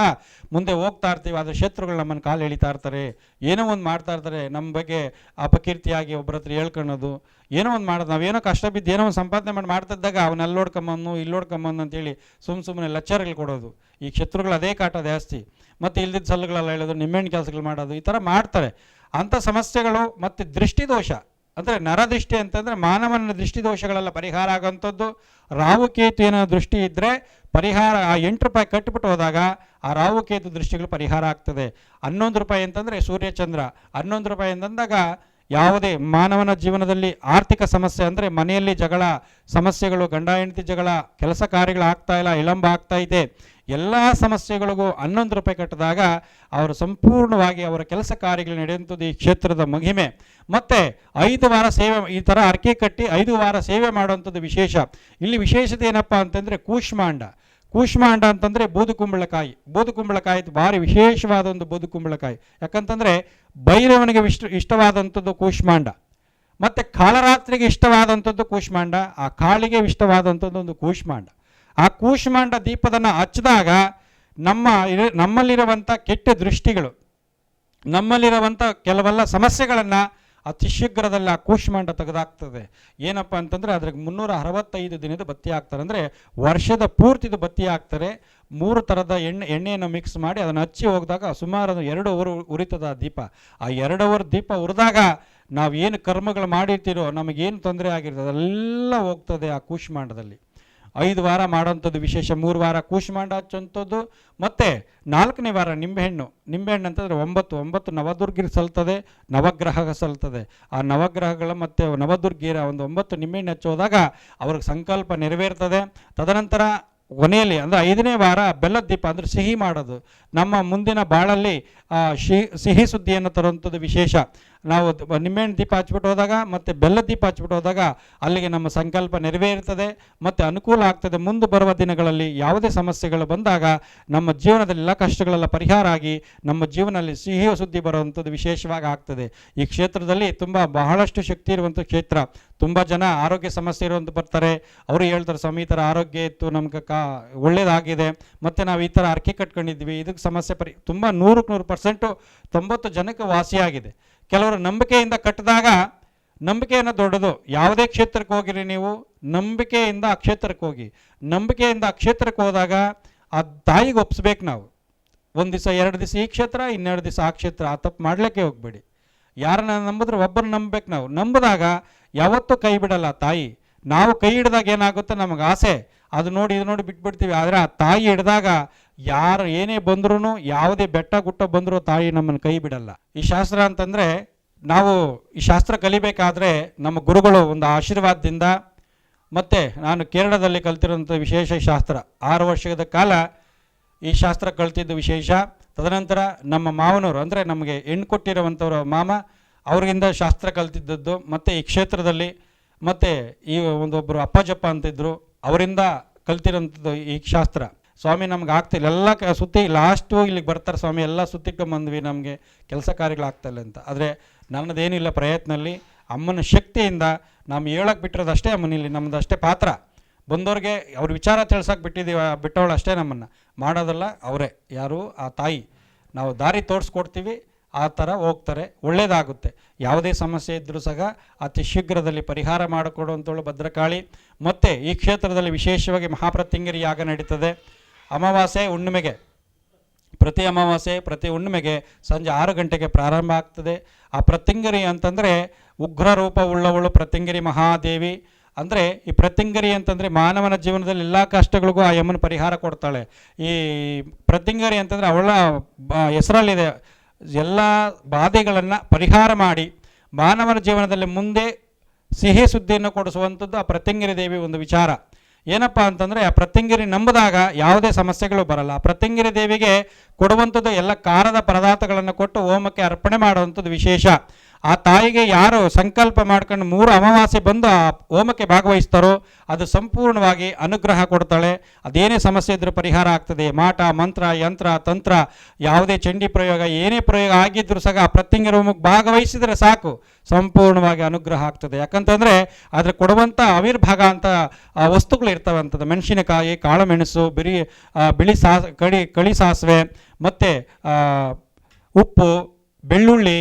ಮುಂದೆ ಹೋಗ್ತಾ ಇರ್ತೀವಿ. ಆದರೆ ಶತ್ರುಗಳು ನಮ್ಮನ್ನು ಕಾಲು ಎಳಿತಾ ಇರ್ತಾರೆ, ಏನೋ ಒಂದು ಮಾಡ್ತಾ ಇರ್ತಾರೆ. ನಮ್ಮ ಬಗ್ಗೆ ಅಪಕೀರ್ತಿಯಾಗಿ ಒಬ್ಬರ ಹತ್ರ ಹೇಳ್ಕೊಳ್ಳೋದು, ಏನೋ ಒಂದು ಮಾಡೋದು. ನಾವೇನೋ ಕಷ್ಟ ಬಿದ್ದು ಏನೋ ಒಂದು ಸಂಪಾದನೆ ಮಾಡ್ತಿದ್ದಾಗ ಅವನ್ನ ಅಲ್ಲೋಡ್ಕೊಂಬನ್ನು ಇಲ್ಲೋಡ್ಕೊಂಬನ್ನು ಅಂತೇಳಿ ಸುಮ್ಮನೆ ಲೆಕ್ಚರ್ಗಳು ಕೊಡೋದು. ಈ ಶತ್ರುಗಳು ಅದೇ ಕಾಟ ಜಾಸ್ತಿ. ಮತ್ತು ಇಲ್ದಿದ್ದ ಸಲ್ಲುಗಳೆಲ್ಲ ಹೇಳೋದು, ನಿಮ್ಮೆಣ್ಣು ಕೆಲಸಗಳು ಮಾಡೋದು, ಈ ಥರ ಮಾಡ್ತಾರೆ. ಅಂಥ ಸಮಸ್ಯೆಗಳು. ಮತ್ತು ದೃಷ್ಟಿದೋಷ ಅಂದರೆ ನರದೃಷ್ಟಿ ಅಂತಂದರೆ ಮಾನವನ ದೃಷ್ಟಿದೋಷಗಳೆಲ್ಲ ಪರಿಹಾರ ಆಗೋಂಥದ್ದು. ರಾಹುಕೇತು ಏನೋ ದೃಷ್ಟಿ ಇದ್ದರೆ ಪರಿಹಾರ. ಆ 8 ರೂಪಾಯಿ ಕಟ್ಟಿಬಿಟ್ಟು ಹೋದಾಗ ಆ ರಾಹುಕೇತು ದೃಷ್ಟಿಗಳು ಪರಿಹಾರ ಆಗ್ತದೆ. 11 ರೂಪಾಯಿ ಅಂತಂದರೆ ಸೂರ್ಯಚಂದ್ರ. 11 ರೂಪಾಯಿ ಅಂತಂದಾಗ ಯಾವುದೇ ಮಾನವನ ಜೀವನದಲ್ಲಿ ಆರ್ಥಿಕ ಸಮಸ್ಯೆ ಅಂದರೆ ಮನೆಯಲ್ಲಿ ಜಗಳ ಸಮಸ್ಯೆಗಳು, ಗಂಡ ಹೆಂಡತಿ ಜಗಳ, ಕೆಲಸ ಕಾರ್ಯಗಳು ಆಗ್ತಾ ಇಲ್ಲ, ವಿಳಂಬ ಆಗ್ತಾ ಇದೆ, ಎಲ್ಲ ಸಮಸ್ಯೆಗಳಿಗೂ 11 ರೂಪಾಯಿ ಕಟ್ಟಿದಾಗ ಅವರು ಸಂಪೂರ್ಣವಾಗಿ ಅವರ ಕೆಲಸ ಕಾರ್ಯಗಳು ನಡೆಯುವಂಥದ್ದು ಈ ಕ್ಷೇತ್ರದ ಮಹಿಮೆ. ಮತ್ತು 5 ವಾರ ಸೇವೆ, ಈ ಥರ ಅರ್ಕೆ ಕಟ್ಟಿ 5 ವಾರ ಸೇವೆ ಮಾಡುವಂಥದ್ದು ವಿಶೇಷ. ಇಲ್ಲಿ ವಿಶೇಷತೆ ಏನಪ್ಪ ಅಂತಂದರೆ ಕೂಷ್ಮಾಂಡ ಅಂತಂದರೆ ಬೂದುಕುಂಬಳಕಾಯಿ ಭಾರಿ ವಿಶೇಷವಾದ ಒಂದು ಬೂದುಕುಂಬಳಕಾಯಿ. ಯಾಕಂತಂದರೆ ಭೈರವನಿಗೆ ಇಷ್ಟವಾದಂಥದ್ದು ಕೂಷ್ಮಾಂಡ. ಮತ್ತು ಕಾಳರಾತ್ರಿಗೆ ಇಷ್ಟವಾದಂಥದ್ದು ಕೂಷ್ಮಾಂಡ. ಆ ಕಾಳಿಗೆ ಇಷ್ಟವಾದಂಥದ್ದು ಒಂದು ಕೂಷ್ಮಾಂಡ. ಆ ಕೂಷ್ಮಾಂಡ ದೀಪದನ್ನು ಹಚ್ಚಿದಾಗ ನಮ್ಮಲ್ಲಿರುವಂಥ ಕೆಟ್ಟ ದೃಷ್ಟಿಗಳು, ನಮ್ಮಲ್ಲಿರುವಂಥ ಕೆಲವೆಲ್ಲ ಸಮಸ್ಯೆಗಳನ್ನು ಅತಿ ಶೀಘ್ರದಲ್ಲಿ ಆ ಕೂಷ್ಮಾಂಡ ತೆಗೆದಾಗ್ತದೆ. ಏನಪ್ಪ ಅಂತಂದರೆ ಅದ್ರಿಗೆ 365 ದಿನದ ಬತ್ತಿ ಹಾಕ್ತಾರೆ. ಅಂದರೆ ವರ್ಷದ ಪೂರ್ತಿದು ಬತ್ತಿ ಹಾಕ್ತಾರೆ. 3 ಥರದ ಎಣ್ಣೆಯನ್ನು ಮಿಕ್ಸ್ ಮಾಡಿ ಅದನ್ನು ಹಚ್ಚಿ ಹೋಗಿದಾಗ ಸುಮಾರು 2 ಅವರ್ ಉರಿತದ ಆ ದೀಪ. ಆ 2 ಅವರ್ ದೀಪ ಉರಿದಾಗ ನಾವೇನು ಕರ್ಮಗಳು ಮಾಡಿರ್ತೀರೋ, ನಮಗೇನು ತೊಂದರೆ ಆಗಿರ್ತದೆ ಅದೆಲ್ಲ ಹೋಗ್ತದೆ ಆ ಕೂಷ್ಮಾಂಡದಲ್ಲಿ. 5 ವಾರ ಮಾಡೋಂಥದ್ದು ವಿಶೇಷ. 3 ವಾರ ಕೂಷ್ಮಾಂಡ ಹಚ್ಚುವಂಥದ್ದು. ಮತ್ತು 4ನೇ ವಾರ ನಿಂಬೆಹಣ್ಣು ಅಂತಂದರೆ 9 ನವದುರ್ಗಿರು ಸಲ್ತದೆ, ನವಗ್ರಹ ಸಲ್ತದೆ. ಆ ನವಗ್ರಹಗಳ ಮತ್ತು ನವದುರ್ಗಿರ ಒಂದು 9 ನಿಂಬೆಹಣ್ಣು ಹಚ್ಚೋದಾಗ ಅವ್ರಿಗೆ ಸಂಕಲ್ಪ ನೆರವೇರ್ತದೆ. ತದನಂತರ ಕೊನೆಯಲ್ಲಿ ಅಂದರೆ 5ನೇ ವಾರ ಬೆಲ್ಲದ ದೀಪ ಅಂದರೆ ಸಿಹಿ ಮಾಡೋದು. ನಮ್ಮ ಮುಂದಿನ ಬಾಳಲ್ಲಿ ಸಿಹಿ ಸುದ್ದಿಯನ್ನು ತರುವಂಥದ್ದು ವಿಶೇಷ. ನಾವು ನಿಂಬೆಹಣ್ಣು ದೀಪ ಹಚ್ಬಿಟ್ಟು ಹೋದಾಗ ಮತ್ತು ಬೆಲ್ಲದ ದೀಪ ಹಚ್ಬಿಟ್ಟು ಹೋದಾಗ ಅಲ್ಲಿಗೆ ನಮ್ಮ ಸಂಕಲ್ಪ ನೆರವೇರುತ್ತದೆ ಮತ್ತು ಅನುಕೂಲ ಆಗ್ತದೆ. ಮುಂದೆ ಬರುವ ದಿನಗಳಲ್ಲಿ ಯಾವುದೇ ಸಮಸ್ಯೆಗಳು ಬಂದಾಗ ನಮ್ಮ ಜೀವನದಲ್ಲಿ ಎಲ್ಲ ಕಷ್ಟಗಳೆಲ್ಲ ಪರಿಹಾರ ಆಗಿ ನಮ್ಮ ಜೀವನದಲ್ಲಿ ಸಿಹಿ ಸುದ್ದಿ ಬರುವಂಥದ್ದು ವಿಶೇಷವಾಗಿ ಆಗ್ತದೆ. ಈ ಕ್ಷೇತ್ರದಲ್ಲಿ ಬಹಳಷ್ಟು ಶಕ್ತಿ ಇರುವಂಥ ಕ್ಷೇತ್ರ. ತುಂಬ ಜನ ಆರೋಗ್ಯ ಸಮಸ್ಯೆ ಇರುವಂಥ ಬರ್ತಾರೆ, ಅವರು ಹೇಳ್ತಾರೆ ಸ್ವಾಮಿ ಈ ಥರ ಆರೋಗ್ಯ ಇತ್ತು, ನಮ್ಗೆ ಒಳ್ಳೇದಾಗಿದೆ, ಮತ್ತು ನಾವು ಈ ಥರ ಅರ್ಕೆ ಕಟ್ಕೊಂಡಿದ್ವಿ, ಇದಕ್ಕೆ ಸಮಸ್ಯೆ ತುಂಬ 100% 90 ಜನಕ್ಕೆ ವಾಸಿಯಾಗಿದೆ. ಕೆಲವರು ನಂಬಿಕೆಯಿಂದ ಕಟ್ಟಿದಾಗ ನಂಬಿಕೆಯನ್ನು ದೊಡ್ಡದು. ಯಾವುದೇ ಕ್ಷೇತ್ರಕ್ಕೆ ಹೋಗಿರಿ ನೀವು, ನಂಬಿಕೆಯಿಂದ ಆ ಕ್ಷೇತ್ರಕ್ಕೆ ಹೋಗಿ. ನಂಬಿಕೆಯಿಂದ ಆ ಕ್ಷೇತ್ರಕ್ಕೆ ಹೋದಾಗ ಆ ತಾಯಿಗೆ ಒಪ್ಪಿಸ್ಬೇಕು ನಾವು. ಒಂದು ದಿವಸ 2 ದಿವಸ ಈ ಕ್ಷೇತ್ರ, ಇನ್ನೆರಡು ದಿವಸ ಆ ಕ್ಷೇತ್ರ. ಆ ತಪ್ಪು ಮಾಡಲಿಕ್ಕೆ ಹೋಗ್ಬೇಡಿ. ಯಾರನ್ನ ನಂಬಿದ್ರೆ ಒಬ್ಬರು ನಂಬಬೇಕು ನಾವು. ನಂಬಿದಾಗ ಯಾವತ್ತೂ ಕೈ ಬಿಡಲ್ಲ ತಾಯಿ. ನಾವು ಕೈ ಹಿಡಿದಾಗ ಏನಾಗುತ್ತೆ, ನಮಗೆ ಆಸೆ ಅದು ನೋಡಿ ಇದು ನೋಡಿ ಬಿಟ್ಬಿಡ್ತೀವಿ. ಆದರೆ ಆ ತಾಯಿ ಹಿಡಿದಾಗ ಯಾರು ಏನೇ ಬಂದ್ರೂ, ಯಾವುದೇ ಬೆಟ್ಟ ಗುಟ್ಟ ಬಂದರೂ ತಾಯಿ ನಮ್ಮನ್ನು ಕೈ ಬಿಡಲ್ಲ. ಈ ಶಾಸ್ತ್ರ ಅಂತಂದರೆ, ನಾವು ಈ ಶಾಸ್ತ್ರ ಕಲಿಬೇಕಾದ್ರೆ ನಮ್ಮ ಗುರುಗಳು ಒಂದು ಆಶೀರ್ವಾದದಿಂದ, ಮತ್ತು ನಾನು ಕೇರಳದಲ್ಲಿ ಕಲ್ತಿರೋಂಥ ವಿಶೇಷ ಶಾಸ್ತ್ರ 6 ವರ್ಷದ ಕಾಲ ಈ ಶಾಸ್ತ್ರ ಕಲ್ತಿದ್ದು ವಿಶೇಷ. ತದನಂತರ ನಮ್ಮ ಮಾವನವರು ಅಂದರೆ ನಮಗೆ ಹೆಣ್ಣು ಕೊಟ್ಟಿರುವಂಥವ್ರ ಮಾಮ ಅವ್ರಿಗಿಂದ ಶಾಸ್ತ್ರ ಕಲ್ತಿದ್ದದ್ದು. ಮತ್ತು ಈ ಕ್ಷೇತ್ರದಲ್ಲಿ ಮತ್ತು ಈ ಒಂದೊಬ್ಬರು ಅಪ್ಪಾಜಪ್ಪ ಅಂತಿದ್ರು, ಅವರಿಂದ ಕಲ್ತಿರೋಂಥದ್ದು ಈ ಶಾಸ್ತ್ರ. ಸ್ವಾಮಿ ನಮ್ಗೆ ಆಗ್ತಿಲ್ಲ, ಎಲ್ಲ ಸುತ್ತಿ ಲಾಸ್ಟು ಇಲ್ಲಿಗೆ ಬರ್ತಾರೆ ಸ್ವಾಮಿ, ಎಲ್ಲ ಸುತ್ತಿಕೊಂಡ್ಬಂದ್ವಿ, ನಮಗೆ ಕೆಲಸ ಕಾರ್ಯಗಳಾಗ್ತಾಯಿಲ್ಲ ಅಂತ. ಆದರೆ ನನ್ನದೇನಿಲ್ಲ ಪ್ರಯತ್ನಲ್ಲಿ ಅಮ್ಮನ ಶಕ್ತಿಯಿಂದ ನಾವು ಹೇಳಕ್ಕೆ ಬಿಟ್ಟಿರೋದು ಅಷ್ಟೇ ಅಮ್ಮನಿಲ್ಲಿ, ನಮ್ಮದು ಅಷ್ಟೇ ಪಾತ್ರ. ಬಂದವ್ರಿಗೆ ಅವ್ರ ವಿಚಾರ ತಿಳ್ಸಕ್ಕೆ ಬಿಟ್ಟವಳು ಅಷ್ಟೇ, ನಮ್ಮನ್ನು ಮಾಡೋದಲ್ಲ ಅವರೇ. ಯಾರು ಆ ತಾಯಿ. ನಾವು ದಾರಿ ತೋರಿಸ್ಕೊಡ್ತೀವಿ, ಆ ಥರ ಹೋಗ್ತಾರೆ, ಒಳ್ಳೆಯದಾಗುತ್ತೆ. ಯಾವುದೇ ಸಮಸ್ಯೆ ಇದ್ದರೂ ಸಹ ಅತಿ ಶೀಘ್ರದಲ್ಲಿ ಪರಿಹಾರ ಮಾಡಿಕೊಡುವಂಥವಳು ಭದ್ರಕಾಳಿ. ಮತ್ತು ಈ ಕ್ಷೇತ್ರದಲ್ಲಿ ವಿಶೇಷವಾಗಿ ಮಹಾಪ್ರತ್ಯಂಗಿರಿ ಯಾಗ ನಡೀತದೆ. ಅಮಾವಾಸ್ಯೆ ಹುಣ್ಣಿಮೆಗೆ, ಪ್ರತಿ ಅಮಾವಾಸ್ಯೆ ಪ್ರತಿ ಹುಣ್ಣಿಮೆಗೆ ಸಂಜೆ 6 ಗಂಟೆಗೆ ಪ್ರಾರಂಭ ಆಗ್ತದೆ. ಆ ಪ್ರತ್ಯಂಗಿರಿ ಅಂತಂದರೆ ಉಗ್ರ ರೂಪ ಉಳ್ಳವಳು ಪ್ರತ್ಯಂಗಿರಿ ಮಹಾದೇವಿ. ಅಂದರೆ ಈ ಪ್ರತ್ಯಂಗಿರಿ ಅಂತಂದರೆ ಮಾನವನ ಜೀವನದಲ್ಲಿ ಎಲ್ಲ ಕಷ್ಟಗಳಿಗೂ ಆ ಯಮ್ಮನ ಪರಿಹಾರ ಕೊಡ್ತಾಳೆ. ಈ ಪ್ರತ್ಯಂಗಿರಿ ಅಂತಂದರೆ ಅವಳ ಹೆಸರಲ್ಲಿದೆ, ಎಲ್ಲ ಬಾಧೆಗಳನ್ನು ಪರಿಹಾರ ಮಾಡಿ ಮಾನವನ ಜೀವನದಲ್ಲಿ ಮುಂದೆ ಸಿಹಿ ಸುದ್ದಿಯನ್ನು ಕೊಡಿಸುವಂಥದ್ದು ಆ ಪ್ರತ್ಯಂಗಿರಿ ದೇವಿ ಒಂದು ವಿಚಾರ. ಏನಪ್ಪ ಅಂತಂದರೆ ಆ ಪ್ರತ್ಯಂಗಿರಿ ನಂಬಿದಾಗ ಯಾವುದೇ ಸಮಸ್ಯೆಗಳು ಬರಲ್ಲ. ಆ ಪ್ರತ್ಯಂಗಿರಿ ದೇವಿಗೆ ಕೊಡುವಂಥದ್ದು ಎಲ್ಲ ಖಾರದ ಪದಾರ್ಥಗಳನ್ನು ಕೊಟ್ಟು ಹೋಮಕ್ಕೆ ಅರ್ಪಣೆ ಮಾಡುವಂಥದ್ದು ವಿಶೇಷ. ಆ ತಾಯಿಗೆ ಯಾರು ಸಂಕಲ್ಪ ಮಾಡ್ಕೊಂಡು 3 ಅಮಾವಾಸ್ಯೆ ಬಂದು ಆ ಹೋಮಕ್ಕೆ ಭಾಗವಹಿಸ್ತಾರೋ ಅದು ಸಂಪೂರ್ಣವಾಗಿ ಅನುಗ್ರಹ ಕೊಡ್ತಾಳೆ. ಅದೇನೇ ಸಮಸ್ಯೆ ಇದ್ರೂ ಪರಿಹಾರ ಆಗ್ತದೆ. ಮಾಟ ಮಂತ್ರ ಯಂತ್ರ ತಂತ್ರ ಯಾವುದೇ ಚಂಡಿ ಪ್ರಯೋಗ ಏನೇ ಪ್ರಯೋಗ ಆಗಿದ್ದರೂ ಸಹ ಆ ಪ್ರತ್ಯಂಗಿರಿ ಹೋಮಕ್ಕೆ ಭಾಗವಹಿಸಿದರೆ ಸಾಕು, ಸಂಪೂರ್ಣವಾಗಿ ಅನುಗ್ರಹ ಆಗ್ತದೆ. ಯಾಕಂತಂದರೆ ಅದ್ರ ಕೊಡುವಂಥ ಆವಿರ್ಭಾಗ ಅಂತ ವಸ್ತುಗಳು ಇರ್ತವಂಥದ್ದು. ಮೆಣಸಿನಕಾಯಿ, ಕಾಳುಮೆಣಸು, ಬಿಳಿ ಕಳಿ ಸಾಸಿವೆ, ಮತ್ತು ಉಪ್ಪು, ಬೆಳ್ಳುಳ್ಳಿ,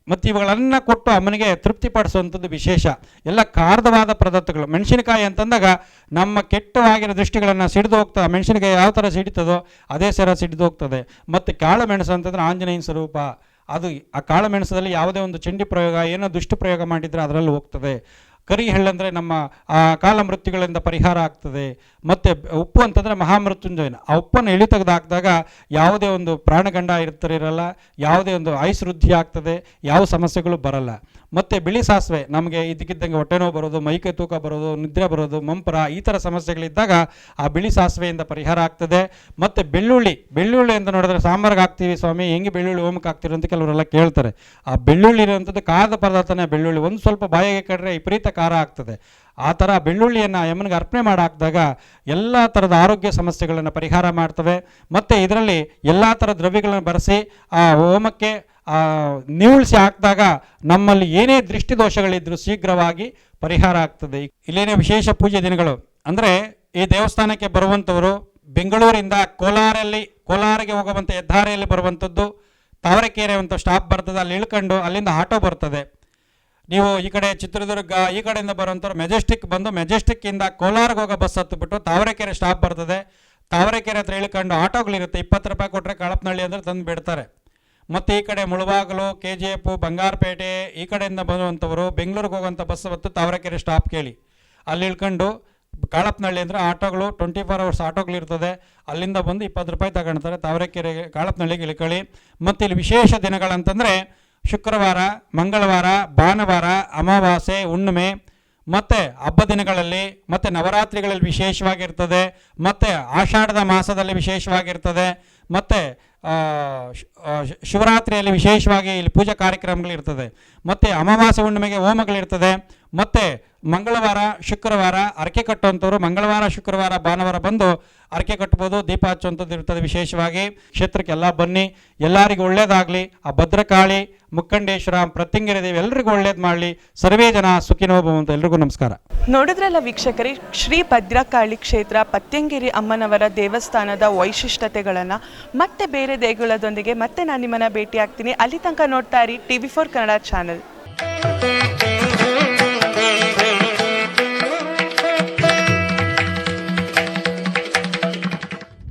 ಮತ್ತು ಇವುಗಳನ್ನು ಕೊಟ್ಟು ಅಮ್ಮನಿಗೆ ತೃಪ್ತಿಪಡಿಸುವಂಥದ್ದು ವಿಶೇಷ. ಎಲ್ಲ ಖಾರದವಾದ ಪದಾರ್ಥಗಳು. ಮೆಣಸಿನಕಾಯಿ ಅಂತಂದಾಗ ನಮ್ಮ ಕೆಟ್ಟವಾಗಿರೋ ದೃಷ್ಟಿಗಳನ್ನು ಸಿಡಿದು ಹೋಗ್ತದೆ. ಮೆಣಸಿನಕಾಯಿ ಯಾವ ಥರ ಸಿಡಿತದೋ ಅದೇ ಥರ ಸಿಡಿದು ಹೋಗ್ತದೆ. ಮತ್ತು ಕಾಳುಮೆಣಸು ಅಂತಂದರೆ ಆಂಜನೇಯನ ಸ್ವರೂಪ. ಅದು ಆ ಕಾಳುಮೆಣಸದಲ್ಲಿ ಯಾವುದೇ ಒಂದು ಚಂಡಿ ಪ್ರಯೋಗ ಏನೋ ದುಷ್ಟ ಪ್ರಯೋಗ ಮಾಡಿದರೆ ಅದರಲ್ಲಿ ಹೋಗ್ತದೆ. ಕರಿ ಹೆಳ್ಳಂದರೆ ನಮ್ಮ ಆ ಕಾಲ ಮೃತ್ಯುಗಳಿಂದ ಪರಿಹಾರ ಆಗ್ತದೆ. ಮತ್ತು ಉಪ್ಪು ಅಂತಂದರೆ ಮಹಾಮೃತ್ಯುಂಜಯನ. ಆ ಉಪ್ಪನ್ನು ಇಳಿ ತೆಗೆದು ಹಾಕಿದಾಗ ಯಾವುದೇ ಒಂದು ಪ್ರಾಣಗಂಡ ಇರಲ್ಲ, ಯಾವುದೇ ಒಂದು ಆಯುಸ್ ವೃದ್ಧಿ ಆಗ್ತದೆ, ಯಾವ ಸಮಸ್ಯೆಗಳು ಬರಲ್ಲ. ಮತ್ತು ಬಿಳಿ ಸಾಸಿವೆ ನಮಗೆ ಇದಕ್ಕಿದ್ದಂಗೆ ಹೊಟ್ಟೆ ನೋವು ಬರೋದು, ಮೈಕೈ ತೂಕ ಬರೋದು, ನಿದ್ರೆ ಬರೋದು, ಮಂಪರ ಈ ಥರ ಸಮಸ್ಯೆಗಳಿದ್ದಾಗ ಆ ಬಿಳಿ ಸಾಸಿವೆಯಿಂದ ಪರಿಹಾರ ಆಗ್ತದೆ. ಮತ್ತು ಬೆಳ್ಳುಳ್ಳಿ ಅಂತ ನೋಡಿದ್ರೆ ಸಾಂಬಾರ್ಗೆ ಹಾಕ್ತೀವಿ ಸ್ವಾಮಿ, ಹೆಂಗೆ ಬೆಳ್ಳುಳ್ಳಿ ಹೋಮಕ್ಕೆ ಹಾಕ್ತೀರಿ ಅಂತ ಕೆಲವರೆಲ್ಲ ಕೇಳ್ತಾರೆ. ಆ ಬೆಳ್ಳುಳ್ಳಿ ಇರುವಂಥದ್ದು ಖಾರದ ಪದಾರ್ಥನೇ ಬೆಳ್ಳುಳ್ಳಿ. ಒಂದು ಸ್ವಲ್ಪ ಬಾಯಿಗೆ ಕಡ್ರೆ ವಿಪರೀತ ಖಾರ ಆಗ್ತದೆ. ಆ ಥರ ಬೆಳ್ಳುಳ್ಳಿಯನ್ನು ಯಮ್ಮನಿಗೆ ಅರ್ಪಣೆ ಮಾಡಾಕಿದಾಗ ಎಲ್ಲ ಥರದ ಆರೋಗ್ಯ ಸಮಸ್ಯೆಗಳನ್ನು ಪರಿಹಾರ ಮಾಡ್ತವೆ. ಮತ್ತು ಇದರಲ್ಲಿ ಎಲ್ಲ ಥರ ದ್ರವ್ಯಗಳನ್ನು ಬರೆಸಿ ಆ ಹೋಮಕ್ಕೆ ನಿವುಳಿಸಿ ಹಾಕಿದಾಗ ನಮ್ಮಲ್ಲಿ ಏನೇ ದೃಷ್ಟಿದೋಷಗಳಿದ್ರೂ ಶೀಘ್ರವಾಗಿ ಪರಿಹಾರ ಆಗ್ತದೆ. ಇಲ್ಲೇನೇ ವಿಶೇಷ ಪೂಜೆ ದಿನಗಳು ಅಂದರೆ ಈ ದೇವಸ್ಥಾನಕ್ಕೆ ಬರುವಂಥವರು ಬೆಂಗಳೂರಿಂದ ಕೋಲಾರಿಗೆ ಹೋಗುವಂಥ ಹೆದ್ದಾರಿಯಲ್ಲಿ ಬರುವಂಥದ್ದು ತಾವರೆಕೆರೆ ಅಂತ ಸ್ಟಾಪ್ ಬರ್ತದೆ, ಅಲ್ಲಿ ಇಳ್ಕೊಂಡು ಅಲ್ಲಿಂದ ಆಟೋ ಬರ್ತದೆ. ನೀವು ಈ ಕಡೆ ಚಿತ್ರದುರ್ಗ ಈ ಕಡೆಯಿಂದ ಬರುವಂಥವ್ರು ಮೆಜೆಸ್ಟಿಕ್ ಬಂದು ಮೆಜೆಸ್ಟಿಕ್ಕಿಂದ ಕೋಲಾರಿಗೆ ಹೋಗೋ ಬಸ್ ಹತ್ತುಬಿಟ್ಟು ತಾವರೆಕೆರೆ ಸ್ಟಾಪ್ ಬರ್ತದೆ. ತಾವರೆಕೆರೆ ಹತ್ರ ಇಳ್ಕೊಂಡು ಆಟೋಗಳಿರುತ್ತೆ, 20 ರೂಪಾಯಿ ಕೊಟ್ಟರೆ ಕಳಪನಹಳ್ಳಿ ಅಂದರೆ ತಂದು ಬಿಡ್ತಾರೆ. ಮತ್ತು ಈ ಕಡೆ ಮುಳಬಾಗಿಲು, KGF, ಬಂಗಾರಪೇಟೆ ಈ ಕಡೆಯಿಂದ ಬರುವಂಥವರು ಬೆಂಗಳೂರಿಗೆ ಹೋಗುವಂಥ ಬಸ್ ಹೊತ್ತು ತಾವರೆಕೆರೆ ಸ್ಟಾಪ್ ಕೇಳಿ ಅಲ್ಲಿ ಇಳ್ಕೊಂಡು ಕಾಳಪ್ಪನಹಳ್ಳಿ ಅಂದರೆ ಆಟೋಗಳು 24 ಅವರ್ಸ್ ಆಟೋಗಳಿರ್ತದೆ, ಅಲ್ಲಿಂದ ಬಂದು 20 ರೂಪಾಯಿ ತಗೊಳ್ತಾರೆ. ತಾವರೆಕೆರೆಗೆ ಕಾಳಪ್ಪನಹಳ್ಳಿಗೆ ಇಳ್ಕೊಳ್ಳಿ. ಮತ್ತು ಇಲ್ಲಿ ವಿಶೇಷ ದಿನಗಳಂತಂದರೆ ಶುಕ್ರವಾರ, ಮಂಗಳವಾರ, ಭಾನುವಾರ, ಅಮಾವಾಸ್ಯೆ, ಹುಣ್ಣಿಮೆ ಮತ್ತು ಹಬ್ಬ ದಿನಗಳಲ್ಲಿ ಮತ್ತು ನವರಾತ್ರಿಗಳಲ್ಲಿ ವಿಶೇಷವಾಗಿರ್ತದೆ, ಮತ್ತು ಆಷಾಢದ ಮಾಸದಲ್ಲಿ ವಿಶೇಷವಾಗಿರ್ತದೆ, ಮತ್ತು ಶಿವರಾತ್ರಿಯಲ್ಲಿ ವಿಶೇಷವಾಗಿ ಇಲ್ಲಿ ಪೂಜಾ ಕಾರ್ಯಕ್ರಮಗಳಿರ್ತದೆ, ಮತ್ತು ಅಮಾವಾಸ್ಯೆ ಹುಣ್ಣಿಮೆಗೆ ಹೋಮಗಳಿರ್ತದೆ, ಮತ್ತು ಮಂಗಳವಾರ ಶುಕ್ರವಾರ ಅರಕೆ ಕಟ್ಟುವಂಥವ್ರು ಮಂಗಳವಾರ ಶುಕ್ರವಾರ ಭಾನುವಾರ ಬಂದು ಅರಕೆ ಕಟ್ಬೋದು, ದೀಪ ಹಚ್ಚುವಂಥದ್ದು ಇರ್ತದೆ. ವಿಶೇಷವಾಗಿ ಕ್ಷೇತ್ರಕ್ಕೆ ಎಲ್ಲ ಬನ್ನಿ, ಎಲ್ಲರಿಗೂ ಒಳ್ಳೇದಾಗಲಿ. ಆ ಭದ್ರಕಾಳಿ, ಮುಕ್ಕಂಡೇಶ್ವರ, ಪ್ರತ್ಯಂಗಿರಿ ದೇವಿ ಎಲ್ರಿಗೂ ಒಳ್ಳೇದು ಮಾಡಲಿ. ಸರ್ವೇ ಜನ ಸುಖಿನೋ ಭವಂತು. ಎಲ್ರಿಗೂ ನಮಸ್ಕಾರ. ನೋಡಿದ್ರಲ್ಲ ವೀಕ್ಷಕರೇ, ಶ್ರೀ ಭದ್ರಕಾಳಿ ಕ್ಷೇತ್ರ ಪತ್ಯಂಗಿರಿ ಅಮ್ಮನವರ ದೇವಸ್ಥಾನದ ವೈಶಿಷ್ಟ್ಯತೆಗಳನ್ನು ಮತ್ತೆ ಬೇರೆ ದೇಗುಲದೊಂದಿಗೆ ಮತ್ತೆ ನಾನು ನಿಮ್ಮನ್ನು ಭೇಟಿ ಆಗ್ತೀನಿ. ಅಲ್ಲಿ ತನಕ ನೋಡ್ತಾ ಇರಿ TV4 ಕನ್ನಡ ಚಾನಲ್.